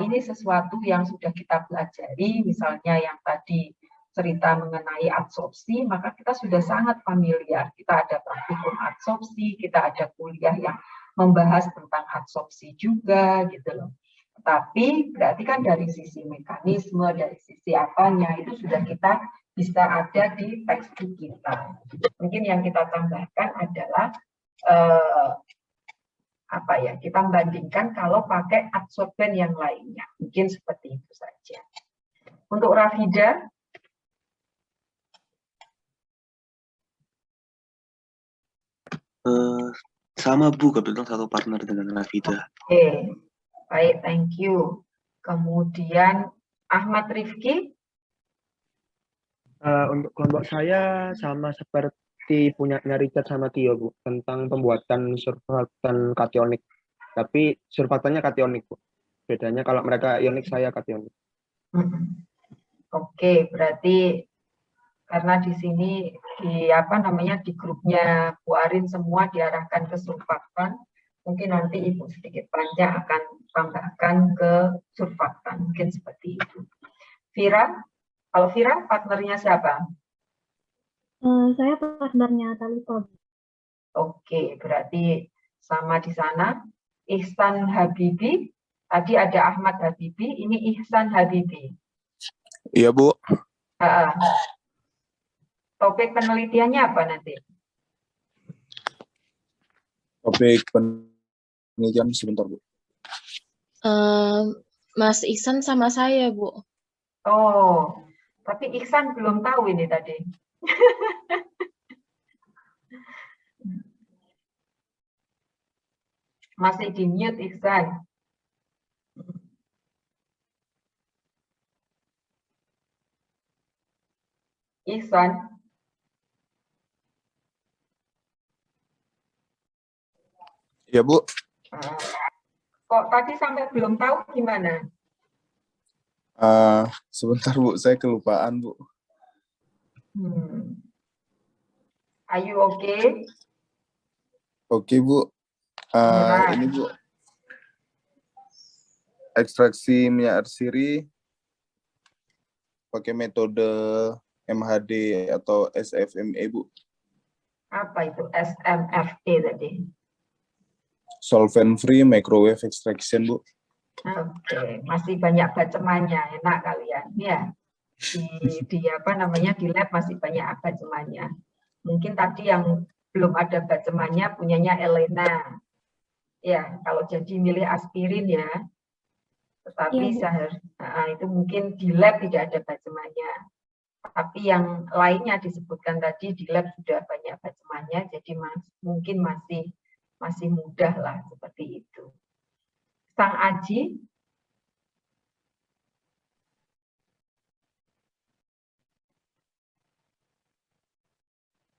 ini sesuatu yang sudah kita pelajari, misalnya yang tadi cerita mengenai adsorpsi, maka kita sudah sangat familiar. Kita ada praktikum adsorpsi, kita ada kuliah yang membahas tentang adsorpsi juga, gitu loh. Tapi berarti kan dari sisi mekanisme, dari sisi apanya, itu sudah kita bisa ada di textbook kita. Mungkin yang kita tambahkan adalah kita bandingkan kalau pakai adsorben yang lainnya. Mungkin seperti itu saja. Untuk Rafida, sama Bu, kebetulan satu partner dengan Rafida. Oke, baik, thank you. Kemudian Ahmad Rifki. Untuk kelompok saya sama seperti punyanya Richard sama Tio, Bu, tentang pembuatan surfaktan kationik. Tapi surfaktannya kationik, Bu. Bedanya kalau mereka ionik, saya kationik. Oke, berarti karena di sini di grupnya Bu Arin semua diarahkan ke surfaktan, mungkin nanti Ibu sedikit banyak akan tambahkan ke surfaktan, mungkin seperti itu. Vira, kalau Vira partnernya siapa? Saya partnernya Talita. Oke, berarti sama di sana. Ihsan Habibi, tadi ada Ahmad Habibi, ini Ihsan Habibi. Iya, Bu. Topik penelitiannya apa nanti? Topik penelitian sebentar, Bu. Mas Ihsan sama saya, Bu. Oh, tapi Ihsan belum tahu ini tadi. Masih di mute Ihsan. Ihsan. Iya, Bu. Kok tadi sampai belum tahu gimana? Sebentar, Bu. Saya kelupaan, Bu. Are you okay? Oke, Bu. Ini, Bu. Ekstraksi minyak arsiri pakai metode MHD atau SFME, Bu. Apa itu SMFE tadi? Solvent free microwave extraction, Bu. Oke, masih banyak bacemannya, enak kalian ya. Di lab masih banyak bacemannya. Mungkin tadi yang belum ada bacemannya punyanya Elena. Ya, kalau jadi milih aspirin ya. Tetapi itu mungkin di lab tidak ada bacemannya. Tapi yang lainnya disebutkan tadi di lab sudah banyak bacemannya, jadi mungkin masih mudah lah seperti itu. Sang Aji.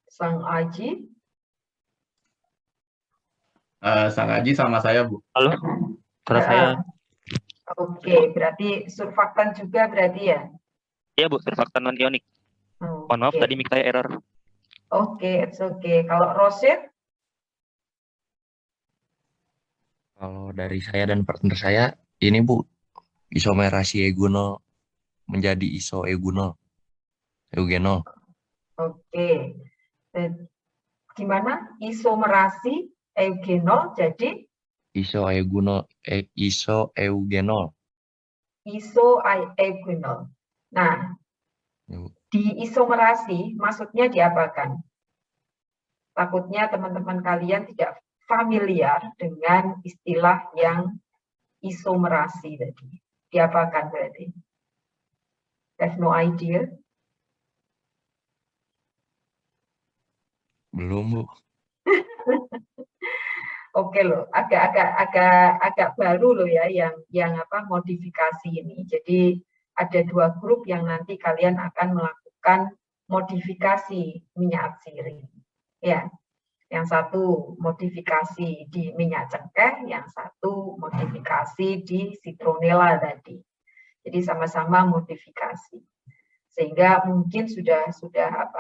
Sang Aji. Sang Aji sama saya, Bu. Halo, suara saya. Oke, berarti surfaktan juga berarti ya? Iya, Bu, surfaktan non-ionik. Mohon maaf, tadi mic saya error. Oke, it's okay. Kalau Rosid? Kalau dari saya dan partner saya, ini Bu, isomerasi eugenol menjadi isoeugenol. Eugenol. Oke. Gimana? Isomerasi eugenol jadi? Isoeugenol. Isoeugenol. Nah, di isomerasi maksudnya diapakan? Takutnya teman-teman kalian tidak familiar dengan istilah yang isomerasi tadi. Diapakan berarti? Have no idea? Belum, Bu. Oke loh, agak baru loh ya yang modifikasi ini. Jadi ada dua grup yang nanti kalian akan melakukan modifikasi minyak atsiri. Ya, yang satu modifikasi di minyak cengkeh, yang satu modifikasi di citronella tadi. Jadi sama-sama modifikasi. Sehingga mungkin sudah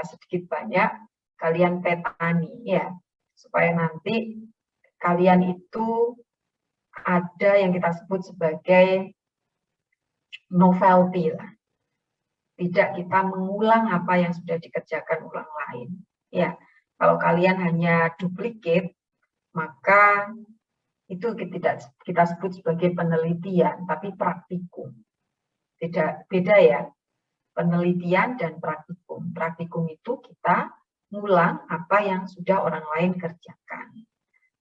sedikit banyak kalian petani ya, supaya nanti kalian itu ada yang kita sebut sebagai novelty lah. Tidak kita mengulang apa yang sudah dikerjakan orang lain. Ya, kalau kalian hanya duplicate, maka itu tidak kita sebut sebagai penelitian, tapi praktikum. Beda ya, penelitian dan praktikum. Praktikum itu kita ngulang apa yang sudah orang lain kerjakan.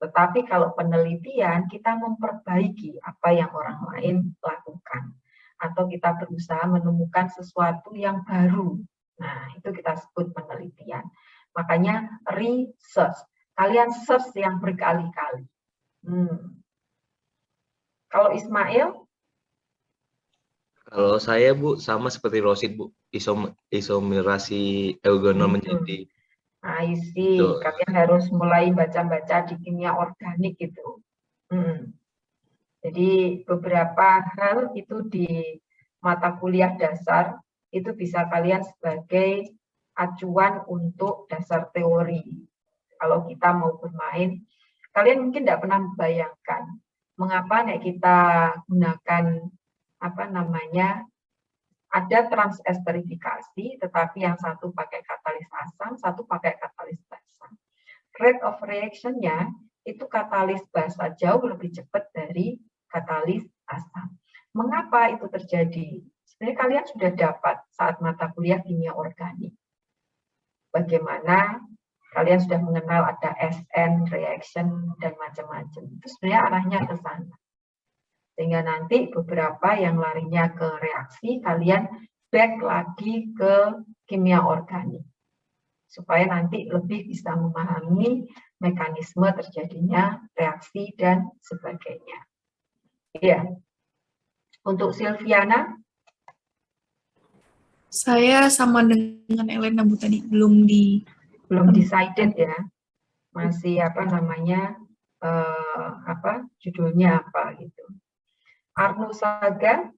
Tetapi kalau penelitian, kita memperbaiki apa yang orang lain lakukan. Atau kita berusaha menemukan sesuatu yang baru. Nah, itu kita sebut penelitian. Makanya research. Kalian search yang berkali-kali. Kalau Ismail? Kalau saya, Bu, sama seperti Rosid, Bu. Isomerasi eugenol menjadi... I see. Kalian harus mulai baca-baca di kimia organik gitu. Jadi beberapa hal itu di mata kuliah dasar itu bisa kalian sebagai acuan untuk dasar teori. Kalau kita mau bermain, kalian mungkin tidak pernah membayangkan mengapa kita gunakan ada transesterifikasi, tetapi yang satu pakai katalis asam, satu pakai katalis basa. Rate of reaction-nya itu katalis basa jauh lebih cepat dari katalis asam. Mengapa itu terjadi? Sebenarnya kalian sudah dapat saat mata kuliah kimia organik. Bagaimana kalian sudah mengenal ada SN, reaction, dan macam-macam. Itu sebenarnya arahnya ke sana. Sehingga nanti beberapa yang larinya ke reaksi, kalian back lagi ke kimia organik. Supaya nanti lebih bisa memahami mekanisme terjadinya reaksi dan sebagainya. Iya. Untuk Silviana? Saya sama dengan Elena, Bu, tadi. Belum decided ya. Masih judulnya apa gitu. Arno Saga?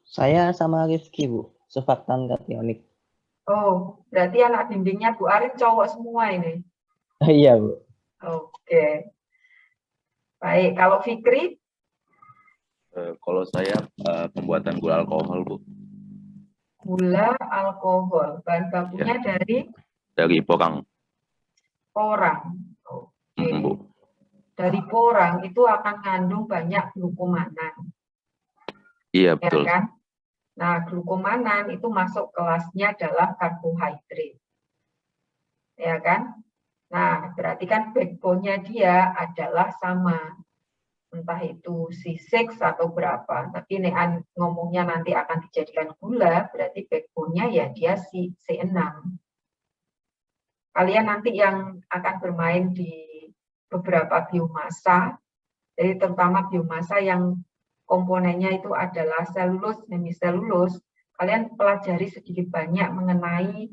Saya sama Rifki, Bu. Surfaktan kationik. Oh, berarti anak bimbingnya Bu Arin cowok semua ini? Iya, Bu. Oke. Baik, kalau Fikri? Kalau saya pembuatan gula alkohol, Bu. Gula alkohol, bahan bakunya Ya. dari porang. porang. Oke. Bu. Dari porang itu akan mengandung banyak glukomanan. Iya, betul. Ya kan? Nah, glukomanan itu masuk kelasnya adalah karbohidrat. Ya kan? Nah, berarti kan backbone-nya dia adalah sama. Entah itu C6 atau berapa. Tapi ini ngomongnya nanti akan dijadikan gula, berarti backbone-nya ya dia C6. Kalian nanti yang akan bermain di beberapa biomasa, jadi terutama biomasa yang komponennya itu adalah selulus, hemiselulus, kalian pelajari sedikit banyak mengenai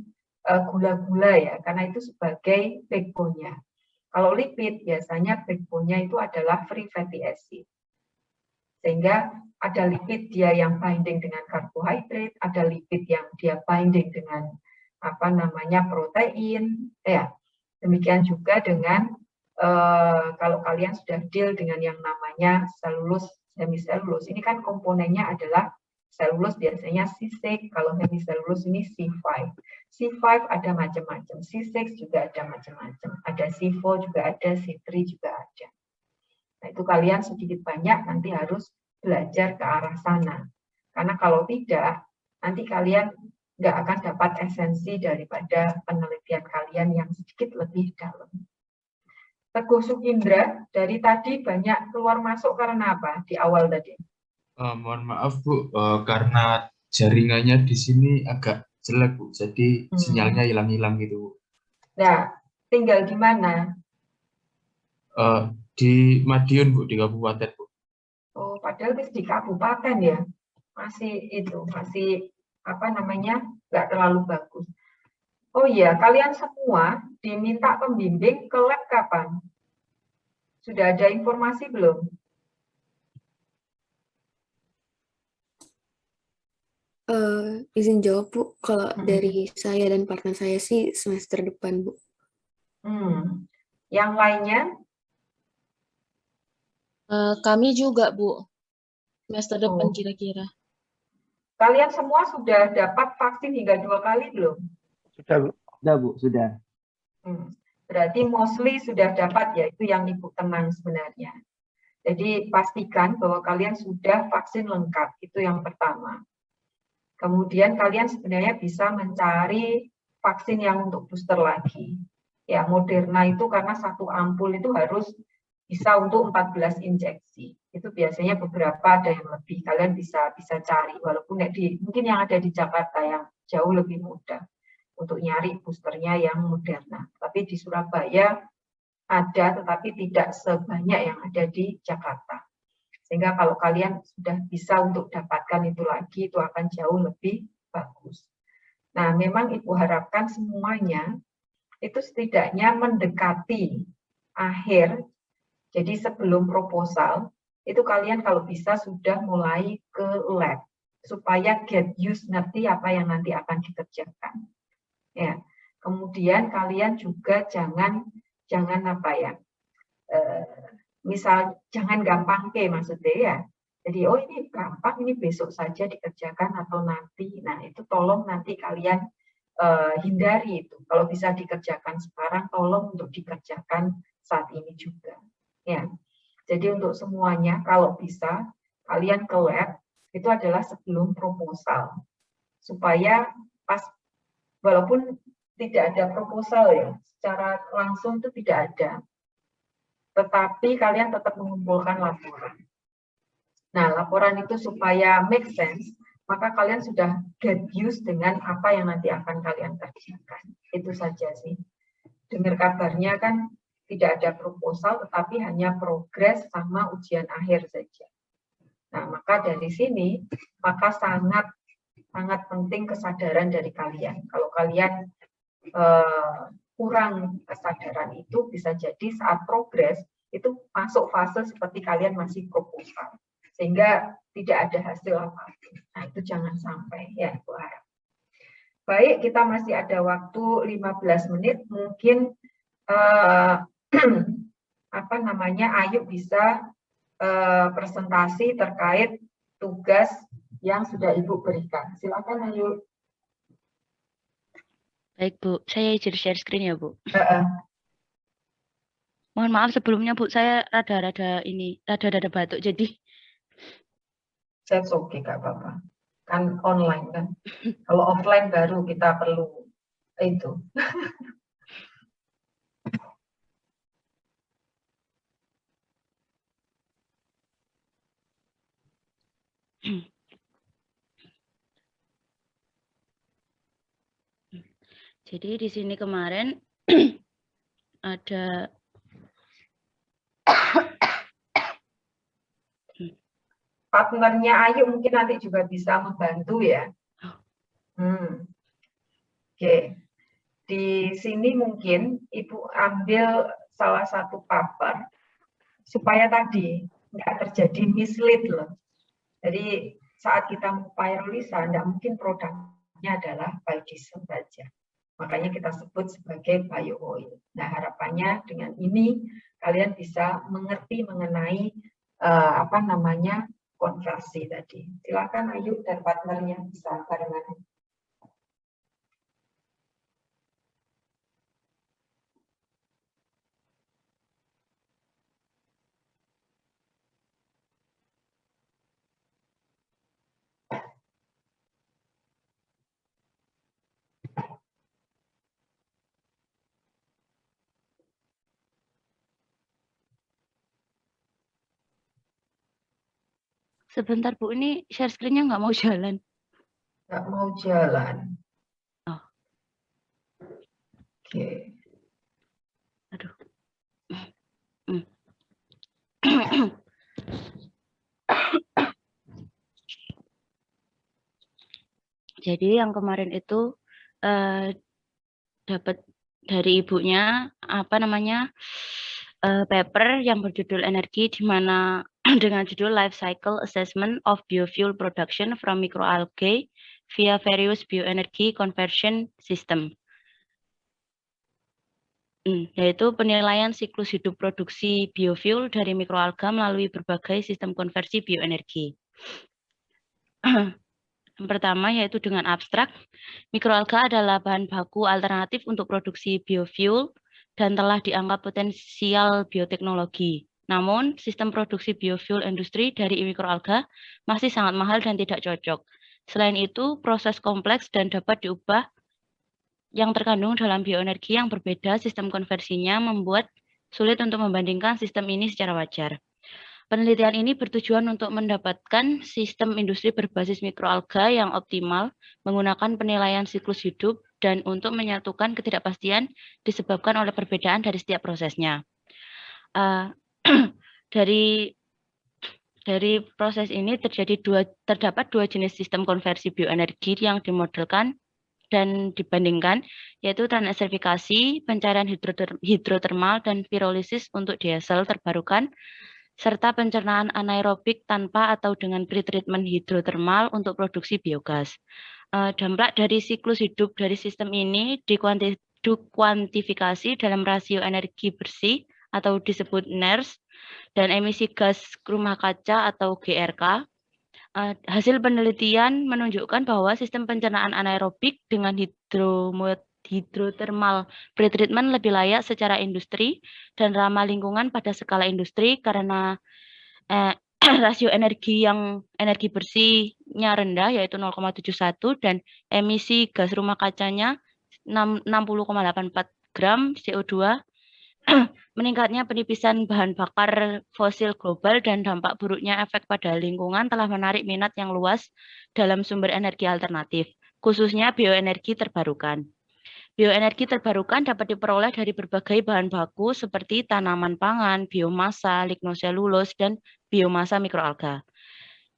gula-gula ya, karena itu sebagai backbone-nya. Kalau lipid biasanya backbone-nya itu adalah free fatty acid. Sehingga ada lipid dia yang binding dengan karbohidrat, ada lipid yang dia binding dengan protein, ya. Demikian juga dengan kalau kalian sudah deal dengan yang namanya selulus, hemiselulus, ini kan komponennya adalah selulus biasanya C6, kalau hemiselulus ini C5. C5 ada macam-macam, C6 juga ada macam-macam, ada C4 juga ada, C3 juga ada. Nah, itu kalian sedikit banyak nanti harus belajar ke arah sana. Karena kalau tidak, nanti kalian nggak akan dapat esensi daripada penelitian kalian yang sedikit lebih dalam. Teguh Sukindra, dari tadi banyak keluar masuk karena apa di awal tadi? Mohon maaf Bu, karena jaringannya di sini agak jelek Bu, jadi sinyalnya hilang-hilang gitu Bu. Nah, tinggal di mana? Di Madiun Bu, di kabupaten Bu. Oh, padahal di kabupaten ya, masih nggak terlalu bagus. Oh iya, kalian semua diminta pembimbing ke lab kapan? Sudah ada informasi belum? Izin jawab, Bu. Kalau dari saya dan partner saya sih semester depan, Bu. Yang lainnya? Kami juga, Bu. semester depan Oh. kira-kira. Kalian semua sudah dapat vaksin hingga 2 kali belum? Sudah, Bu. Sudah, Bu, sudah. Berarti mostly sudah dapat ya, itu yang Ibu tenang sebenarnya. Jadi pastikan bahwa kalian sudah vaksin lengkap, itu yang pertama. Kemudian kalian sebenarnya bisa mencari vaksin yang untuk booster lagi. Ya, Moderna itu karena satu ampul itu harus bisa untuk 14 injeksi. Itu biasanya beberapa ada yang lebih. Kalian bisa cari, walaupun mungkin yang ada di Jakarta yang jauh lebih mudah untuk nyari boosternya yang Moderna. Tapi di Surabaya ada, tetapi tidak sebanyak yang ada di Jakarta. Sehingga kalau kalian sudah bisa untuk dapatkan itu lagi, itu akan jauh lebih bagus. Nah, memang Ibu harapkan semuanya itu setidaknya mendekati akhir. Jadi sebelum proposal, itu kalian kalau bisa sudah mulai ke lab, supaya get used ngerti apa yang nanti akan dikerjakan. Ya. Kemudian kalian juga jangan apa ya, misal jangan gampang maksudnya ya. Jadi oh ini gampang, ini besok saja dikerjakan atau nanti. Nah itu tolong nanti kalian hindari itu. Kalau bisa dikerjakan sekarang, tolong untuk dikerjakan saat ini juga. Ya. Jadi untuk semuanya kalau bisa kalian ke lab itu adalah sebelum proposal. Supaya pas walaupun tidak ada proposal ya, secara langsung itu tidak ada. Tetapi kalian tetap mengumpulkan laporan. Nah, laporan itu supaya make sense, maka kalian sudah get used dengan apa yang nanti akan kalian kerjakan. Itu saja sih. Dengar kabarnya kan tidak ada proposal, tetapi hanya progres sama ujian akhir saja. Nah, maka dari sini, maka sangat penting kesadaran dari kalian. Kalau kalian kurang kesadaran itu, bisa jadi saat progres, itu masuk fase seperti kalian masih proposal. Sehingga tidak ada hasil apa-apa. Nah, itu jangan sampai, ya, Ibu harap. Baik, kita masih ada waktu 15 menit, mungkin Ayu bisa presentasi terkait tugas yang sudah Ibu berikan. Silakan Ayu. Baik Bu, saya izin share screen ya Bu. Mohon maaf sebelumnya Bu, saya rada batuk jadi. That's okay, Kak Bapak. Kan online kan. Kalau offline baru kita perlu itu. Jadi di sini kemarin ada partnernya Ayu mungkin nanti juga bisa membantu ya. Oke. Di sini mungkin Ibu ambil salah satu paper supaya tadi nggak terjadi mislead loh. Jadi saat kita mau pyrolisa, nggak mungkin produknya adalah biodiesel saja. Makanya kita sebut sebagai bio oil. Nah harapannya dengan ini kalian bisa mengerti mengenai konversi tadi. Silakan Ayu dan partnernya bisa barengan. sebentar Bu, ini share screen-nya nggak mau jalan. Nggak mau jalan. Oh. Oke. Aduh. Jadi yang kemarin itu dapat dari ibunya paper yang berjudul energi, di mana dengan judul Life Cycle Assessment of Biofuel Production from Microalgae via Various Bioenergy Conversion System. Yaitu penilaian siklus hidup produksi biofuel dari mikroalga melalui berbagai sistem konversi bioenergi. Yang pertama yaitu dengan abstrak, mikroalga adalah bahan baku alternatif untuk produksi biofuel dan telah dianggap potensial bioteknologi. Namun, sistem produksi biofuel industri dari mikroalga masih sangat mahal dan tidak cocok. Selain itu, proses kompleks dan dapat diubah yang terkandung dalam bioenergi yang berbeda, sistem konversinya membuat sulit untuk membandingkan sistem ini secara wajar. Penelitian ini bertujuan untuk mendapatkan sistem industri berbasis mikroalga yang optimal, menggunakan penilaian siklus hidup, dan untuk menyatukan ketidakpastian disebabkan oleh perbedaan dari setiap prosesnya. Dari proses ini terdapat dua jenis sistem konversi bioenergi yang dimodelkan dan dibandingkan, yaitu transesterifikasi, pencairan hidrotermal, dan pirolisis untuk diesel terbarukan, serta pencernaan anaerobik tanpa atau dengan pretreatment hidrotermal untuk produksi biogas. Dampak dari siklus hidup dari sistem ini dikuantifikasi dalam rasio energi bersih atau disebut NERS dan emisi gas rumah kaca atau GRK. Hasil penelitian menunjukkan bahwa sistem pencernaan anaerobik dengan hidrotermal pretreatment lebih layak secara industri dan ramah lingkungan pada skala industri karena rasio energi bersihnya rendah yaitu 0,71 dan emisi gas rumah kacanya 60,84 gram CO2. Meningkatnya penipisan bahan bakar fosil global dan dampak buruknya efek pada lingkungan telah menarik minat yang luas dalam sumber energi alternatif, khususnya bioenergi terbarukan. Bioenergi terbarukan dapat diperoleh dari berbagai bahan baku seperti tanaman pangan, biomasa, lignoselulose, dan biomasa mikroalga.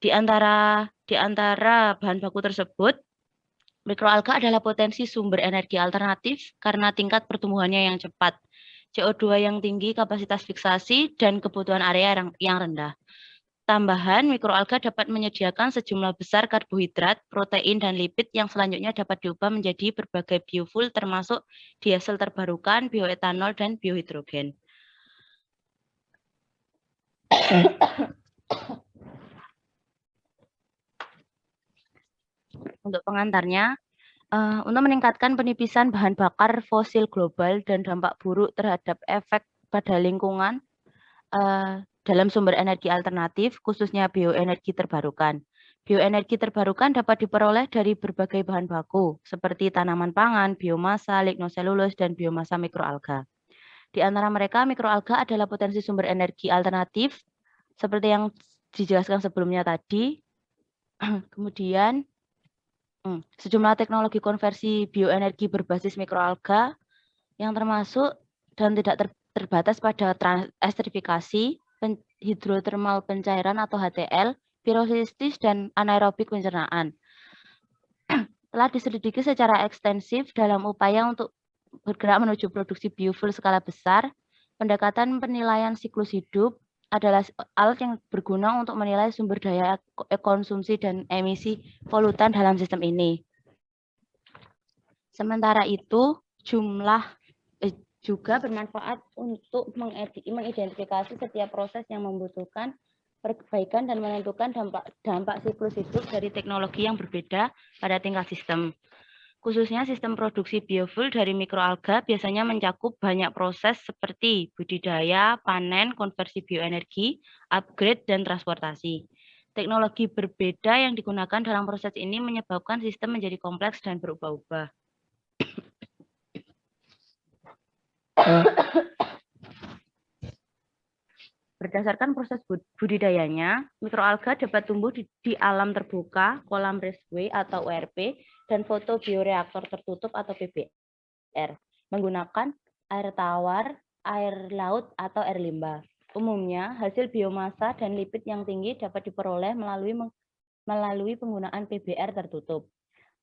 Di antara bahan baku tersebut, mikroalga adalah potensi sumber energi alternatif karena tingkat pertumbuhannya yang cepat, CO2 yang tinggi, kapasitas fiksasi, dan kebutuhan area yang rendah. Tambahan, mikroalga dapat menyediakan sejumlah besar karbohidrat, protein, dan lipid yang selanjutnya dapat diubah menjadi berbagai biofuel termasuk diesel terbarukan, bioetanol, dan biohidrogen. Untuk pengantarnya, untuk meningkatkan penipisan bahan bakar fosil global dan dampak buruk terhadap efek pada lingkungan dalam sumber energi alternatif, khususnya bioenergi terbarukan. Bioenergi terbarukan dapat diperoleh dari berbagai bahan baku, seperti tanaman pangan, biomasa, lignoselulose, dan biomasa mikroalga. Di antara mereka, mikroalga adalah potensi sumber energi alternatif, seperti yang dijelaskan sebelumnya tadi. Kemudian, sejumlah teknologi konversi bioenergi berbasis mikroalga yang termasuk dan tidak terbatas pada transesterifikasi, hidrotermal pencairan atau HTL, pirolisis, dan anaerobik pencernaan. Telah diselidiki secara ekstensif dalam upaya untuk bergerak menuju produksi biofuel skala besar. Pendekatan penilaian siklus hidup adalah alat yang berguna untuk menilai sumber daya konsumsi dan emisi polutan dalam sistem ini. Sementara itu, juga bermanfaat untuk mengidentifikasi setiap proses yang membutuhkan perbaikan dan menentukan dampak siklus hidup dari teknologi yang berbeda pada tingkat sistem. Khususnya sistem produksi biofuel dari mikroalga biasanya mencakup banyak proses seperti budidaya, panen, konversi bioenergi, upgrade, dan transportasi. Teknologi berbeda yang digunakan dalam proses ini menyebabkan sistem menjadi kompleks dan berubah-ubah. Berdasarkan proses budidayanya, mikroalga dapat tumbuh di alam terbuka, kolam raceway atau ORP, dan fotobioreaktor tertutup atau PBR, menggunakan air tawar, air laut, atau air limbah. Umumnya, hasil biomasa dan lipid yang tinggi dapat diperoleh melalui penggunaan PBR tertutup.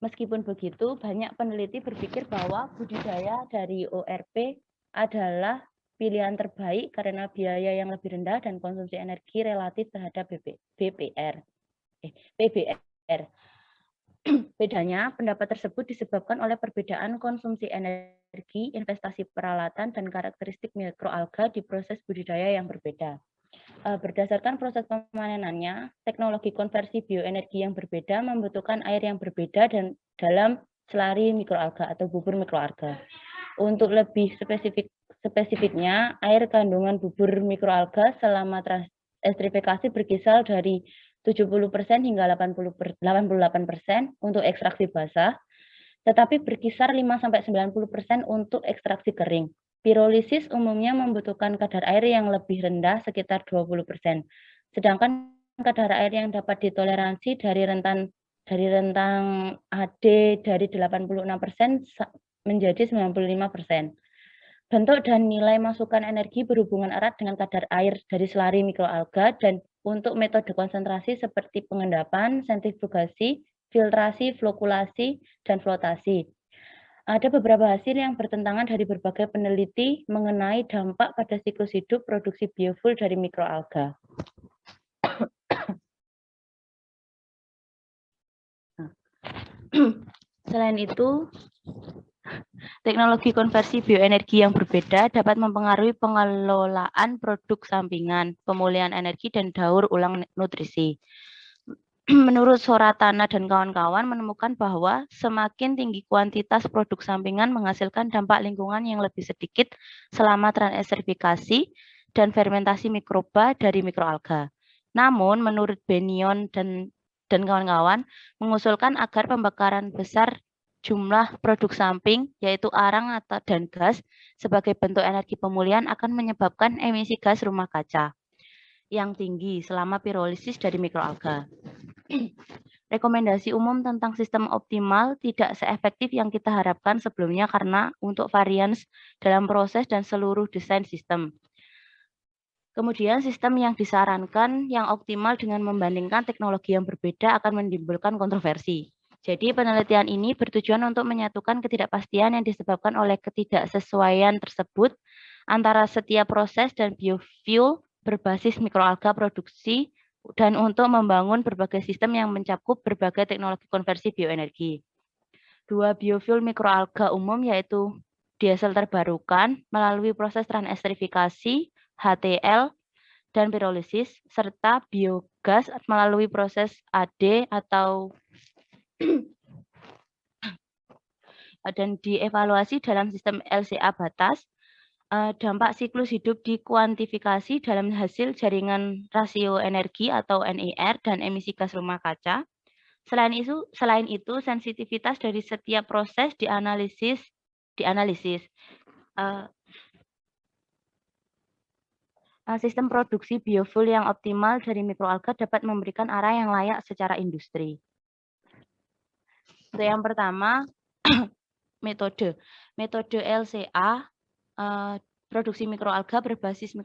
Meskipun begitu, banyak peneliti berpikir bahwa budidaya dari ORP adalah pilihan terbaik karena biaya yang lebih rendah dan konsumsi energi relatif terhadap PBR. Bedanya, pendapat tersebut disebabkan oleh perbedaan konsumsi energi, investasi peralatan, dan karakteristik mikroalga di proses budidaya yang berbeda. Berdasarkan proses pemanenannya, teknologi konversi bioenergi yang berbeda membutuhkan air yang berbeda dan dalam selari mikroalga atau bubur mikroalga. Untuk lebih spesifiknya, air kandungan bubur mikroalga selama transestrifikasi berkisar dari 70% hingga 88% untuk ekstraksi basah, tetapi berkisar 5-90% untuk ekstraksi kering. Pirolisis umumnya membutuhkan kadar air yang lebih rendah sekitar 20%. Sedangkan kadar air yang dapat ditoleransi dari rentang AD dari 86% menjadi 95%. Bentuk dan nilai masukan energi berhubungan erat dengan kadar air dari selari mikroalga dan untuk metode konsentrasi seperti pengendapan, sentrifugasi, filtrasi, flokulasi, dan flotasi. Ada beberapa hasil yang bertentangan dari berbagai peneliti mengenai dampak pada siklus hidup produksi biofuel dari mikroalga. Selain itu, teknologi konversi bioenergi yang berbeda dapat mempengaruhi pengelolaan produk sampingan, pemulihan energi, dan daur ulang nutrisi. Menurut Soratana dan kawan-kawan menemukan bahwa semakin tinggi kuantitas produk sampingan menghasilkan dampak lingkungan yang lebih sedikit selama transestrifikasi dan fermentasi mikroba dari mikroalga. Namun, menurut Benion dan kawan-kawan mengusulkan agar pembakaran besar jumlah produk samping, yaitu arang dan gas, sebagai bentuk energi pemulihan akan menyebabkan emisi gas rumah kaca yang tinggi selama pirolisis dari mikroalga. Rekomendasi umum tentang sistem optimal tidak seefektif yang kita harapkan sebelumnya karena untuk varians dalam proses dan seluruh desain sistem. Kemudian sistem yang disarankan yang optimal dengan membandingkan teknologi yang berbeda akan menimbulkan kontroversi. Jadi penelitian ini bertujuan untuk menyatukan ketidakpastian yang disebabkan oleh ketidaksesuaian tersebut antara setiap proses dan biofuel berbasis mikroalga produksi dan untuk membangun berbagai sistem yang mencakup berbagai teknologi konversi bioenergi. Dua biofuel mikroalga umum yaitu diesel terbarukan melalui proses transestrifikasi, HTL, dan pirolisis, serta biogas melalui proses AD atau dan dievaluasi dalam sistem LCA batas. Dampak siklus hidup dikuantifikasi dalam hasil jaringan rasio energi atau NER dan emisi gas rumah kaca. Selain itu, sensitivitas dari setiap proses dianalisis. Sistem produksi biofuel yang optimal dari mikroalga dapat memberikan arah yang layak secara industri. Untuk yang pertama, metode LCA. Produksi mikroalga berbasis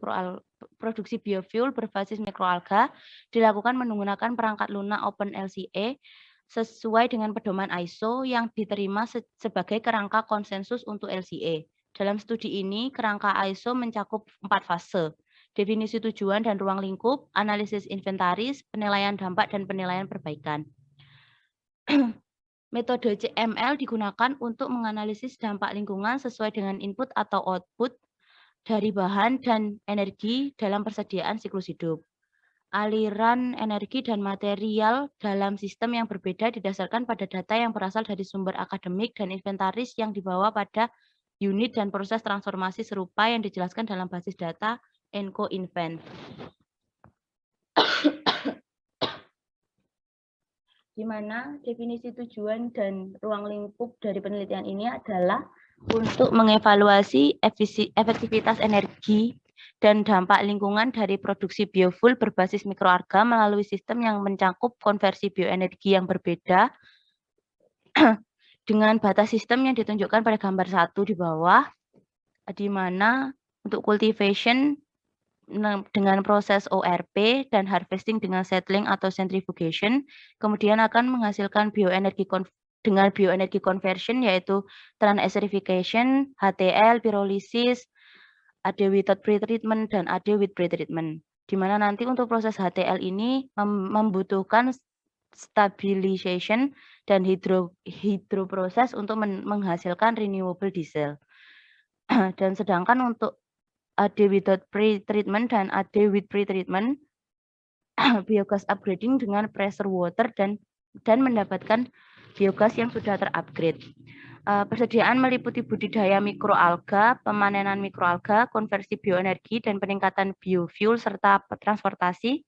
produksi biofuel berbasis mikroalga dilakukan menggunakan perangkat lunak OpenLCA sesuai dengan pedoman ISO yang diterima sebagai kerangka konsensus untuk LCA. Dalam studi ini, kerangka ISO mencakup 4 fase: definisi tujuan dan ruang lingkup, analisis inventaris, penilaian dampak, dan penilaian perbaikan. Metode CML digunakan untuk menganalisis dampak lingkungan sesuai dengan input atau output dari bahan dan energi dalam persediaan siklus hidup. Aliran energi dan material dalam sistem yang berbeda didasarkan pada data yang berasal dari sumber akademik dan inventaris yang dibawa pada unit dan proses transformasi serupa yang dijelaskan dalam basis data ENCO-INVENT. Di mana definisi tujuan dan ruang lingkup dari penelitian ini adalah untuk mengevaluasi efektivitas energi dan dampak lingkungan dari produksi biofuel berbasis mikroalga melalui sistem yang mencakup konversi bioenergi yang berbeda dengan batas sistem yang ditunjukkan pada gambar 1 di bawah, di mana untuk cultivation dengan proses ORP dan harvesting dengan settling atau centrifugation, kemudian akan menghasilkan bioenergi dengan bioenergi conversion yaitu transestrification, HTL, pyrolysis, AD without pretreatment, dan AD with pretreatment. Di mana nanti untuk proses HTL ini membutuhkan stabilization dan hidroproses untuk menghasilkan renewable diesel. Dan sedangkan untuk AD without pre-treatment dan AD with pre-treatment, biogas upgrading dengan pressure water dan mendapatkan biogas yang sudah terupgrade. Persediaan meliputi budidaya mikroalga, pemanenan mikroalga, konversi bioenergi, dan peningkatan biofuel serta transportasi.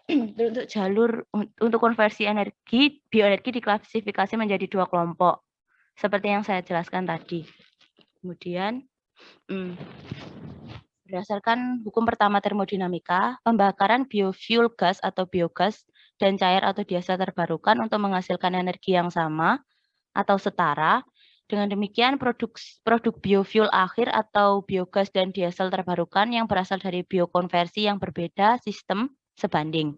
Untuk jalur untuk konversi energi, bioenergi diklasifikasi menjadi 2 kelompok, seperti yang saya jelaskan tadi. Kemudian, berdasarkan hukum pertama termodinamika, pembakaran biofuel gas atau biogas dan cair atau diesel terbarukan untuk menghasilkan energi yang sama atau setara. Dengan demikian, produk biofuel akhir atau biogas dan diesel terbarukan yang berasal dari biokonversi yang berbeda sistem sebanding.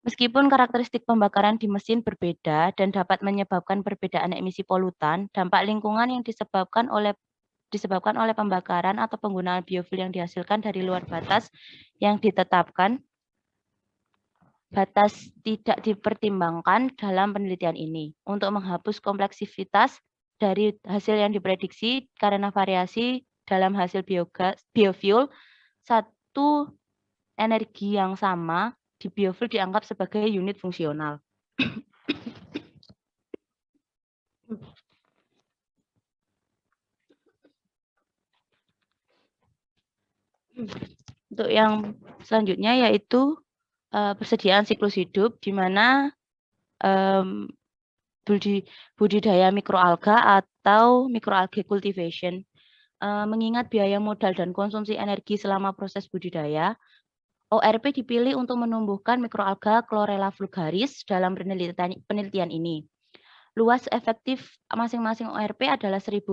Meskipun karakteristik pembakaran di mesin berbeda dan dapat menyebabkan perbedaan emisi polutan, dampak lingkungan yang disebabkan oleh pembakaran atau penggunaan biofuel yang dihasilkan dari luar batas yang ditetapkan batas tidak dipertimbangkan dalam penelitian ini. Untuk menghapus kompleksitas dari hasil yang diprediksi karena variasi dalam hasil biofuel, satu energi yang sama di biofuel dianggap sebagai unit fungsional. Untuk yang selanjutnya yaitu persediaan siklus hidup, di mana budidaya mikroalga atau microalgae cultivation. Mengingat biaya modal dan konsumsi energi selama proses budidaya, ORP dipilih untuk menumbuhkan mikroalga Chlorella vulgaris dalam penelitian ini. Luas efektif masing-masing ORP adalah 1000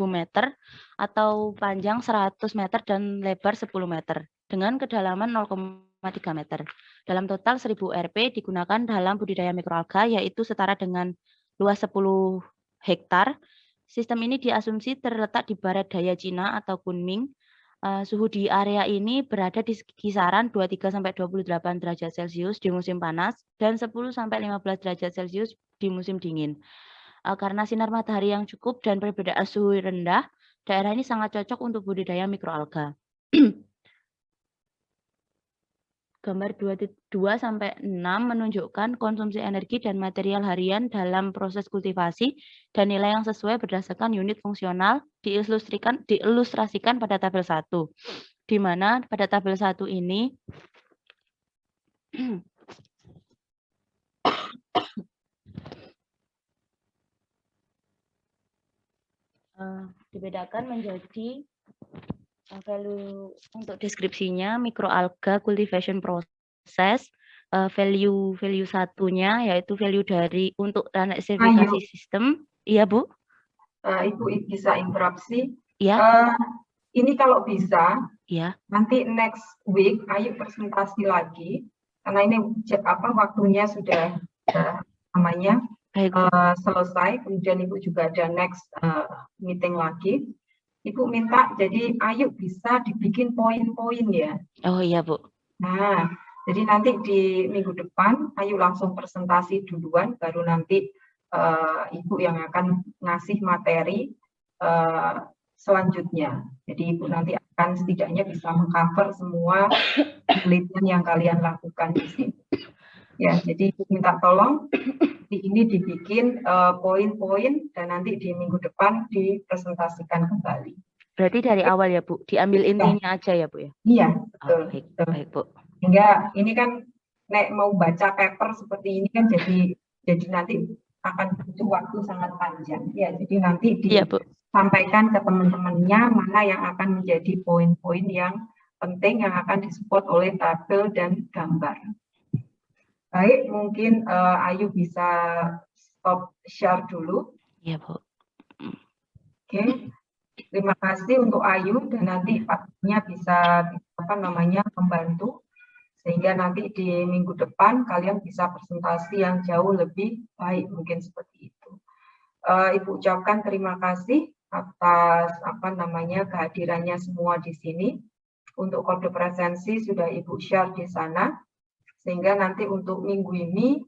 meter atau panjang 100 meter dan lebar 10 meter dengan kedalaman 0,3 meter. Dalam total 1000 ORP digunakan dalam budidaya mikroalga, yaitu setara dengan luas 10 hektar. Sistem ini diasumsi terletak di barat daya Cina atau Kunming. Suhu di area ini berada di kisaran 23-28 derajat Celcius di musim panas dan 10-15 derajat Celcius di musim dingin. Karena sinar matahari yang cukup dan perbedaan suhu rendah, daerah ini sangat cocok untuk budidaya mikroalga. Gambar 2-6 menunjukkan konsumsi energi dan material harian dalam proses kultivasi dan nilai yang sesuai berdasarkan unit fungsional diilustrasikan pada tabel 1. Di mana pada tabel 1 ini dibedakan menjadi value untuk deskripsinya mikroalga cultivation process, value satunya yaitu value dari untuk sertifikasi sistem. Iya Bu? Ibu bisa interupsi. Iya. Ini kalau bisa, ya. Nanti next week Ayu presentasi lagi karena ini waktunya sudah namanya selesai. Kemudian Ibu juga ada next meeting lagi. Ibu minta jadi Ayu bisa dibikin poin-poin ya. Oh iya Bu. Nah, jadi nanti di minggu depan Ayu langsung presentasi duluan, baru nanti Ibu yang akan ngasih materi selanjutnya. Jadi Ibu nanti akan setidaknya bisa mengcover semua penelitian yang kalian lakukan di sini. Ya, jadi Ibu minta tolong ini dibikin poin-poin dan nanti di minggu depan dipresentasikan kembali. Berarti dari awal ya Bu, diambil intinya aja ya Bu ya? Iya, betul. Baik Bu. Hingga ini kan mau baca paper seperti ini kan jadi nanti akan butuh waktu sangat panjang. Ya, jadi nanti disampaikan ke teman-temannya mana yang akan menjadi poin-poin yang penting yang akan disupport oleh tabel dan gambar. Baik, mungkin Ayu bisa stop share dulu. Iya, Bu. Oke, terima kasih untuk Ayu dan nanti Pak-nya bisa membantu sehingga nanti di minggu depan kalian bisa presentasi yang jauh lebih baik mungkin seperti itu. Ibu ucapkan terima kasih atas kehadirannya semua di sini. Untuk kode presensi sudah Ibu share di sana. Sehingga nanti untuk minggu ini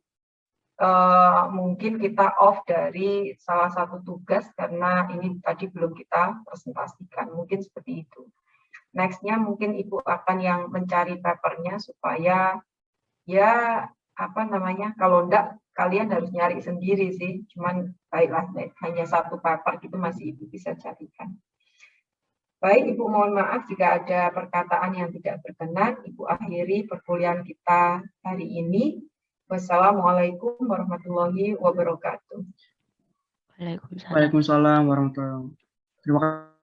mungkin kita off dari salah satu tugas karena ini tadi belum kita presentasikan, mungkin seperti itu. Next-nya mungkin Ibu akan yang mencari papernya supaya ya apa namanya, kalau enggak kalian harus nyari sendiri sih, cuman baiklah hanya satu paper gitu masih Ibu bisa carikan. Baik, Ibu mohon maaf jika ada perkataan yang tidak berkenan. Ibu akhiri perkuliahan kita hari ini. Wassalamualaikum warahmatullahi wabarakatuh. Waalaikumsalam. Waalaikumsalam warahmatullahi wabarakatuh. Terima kasih.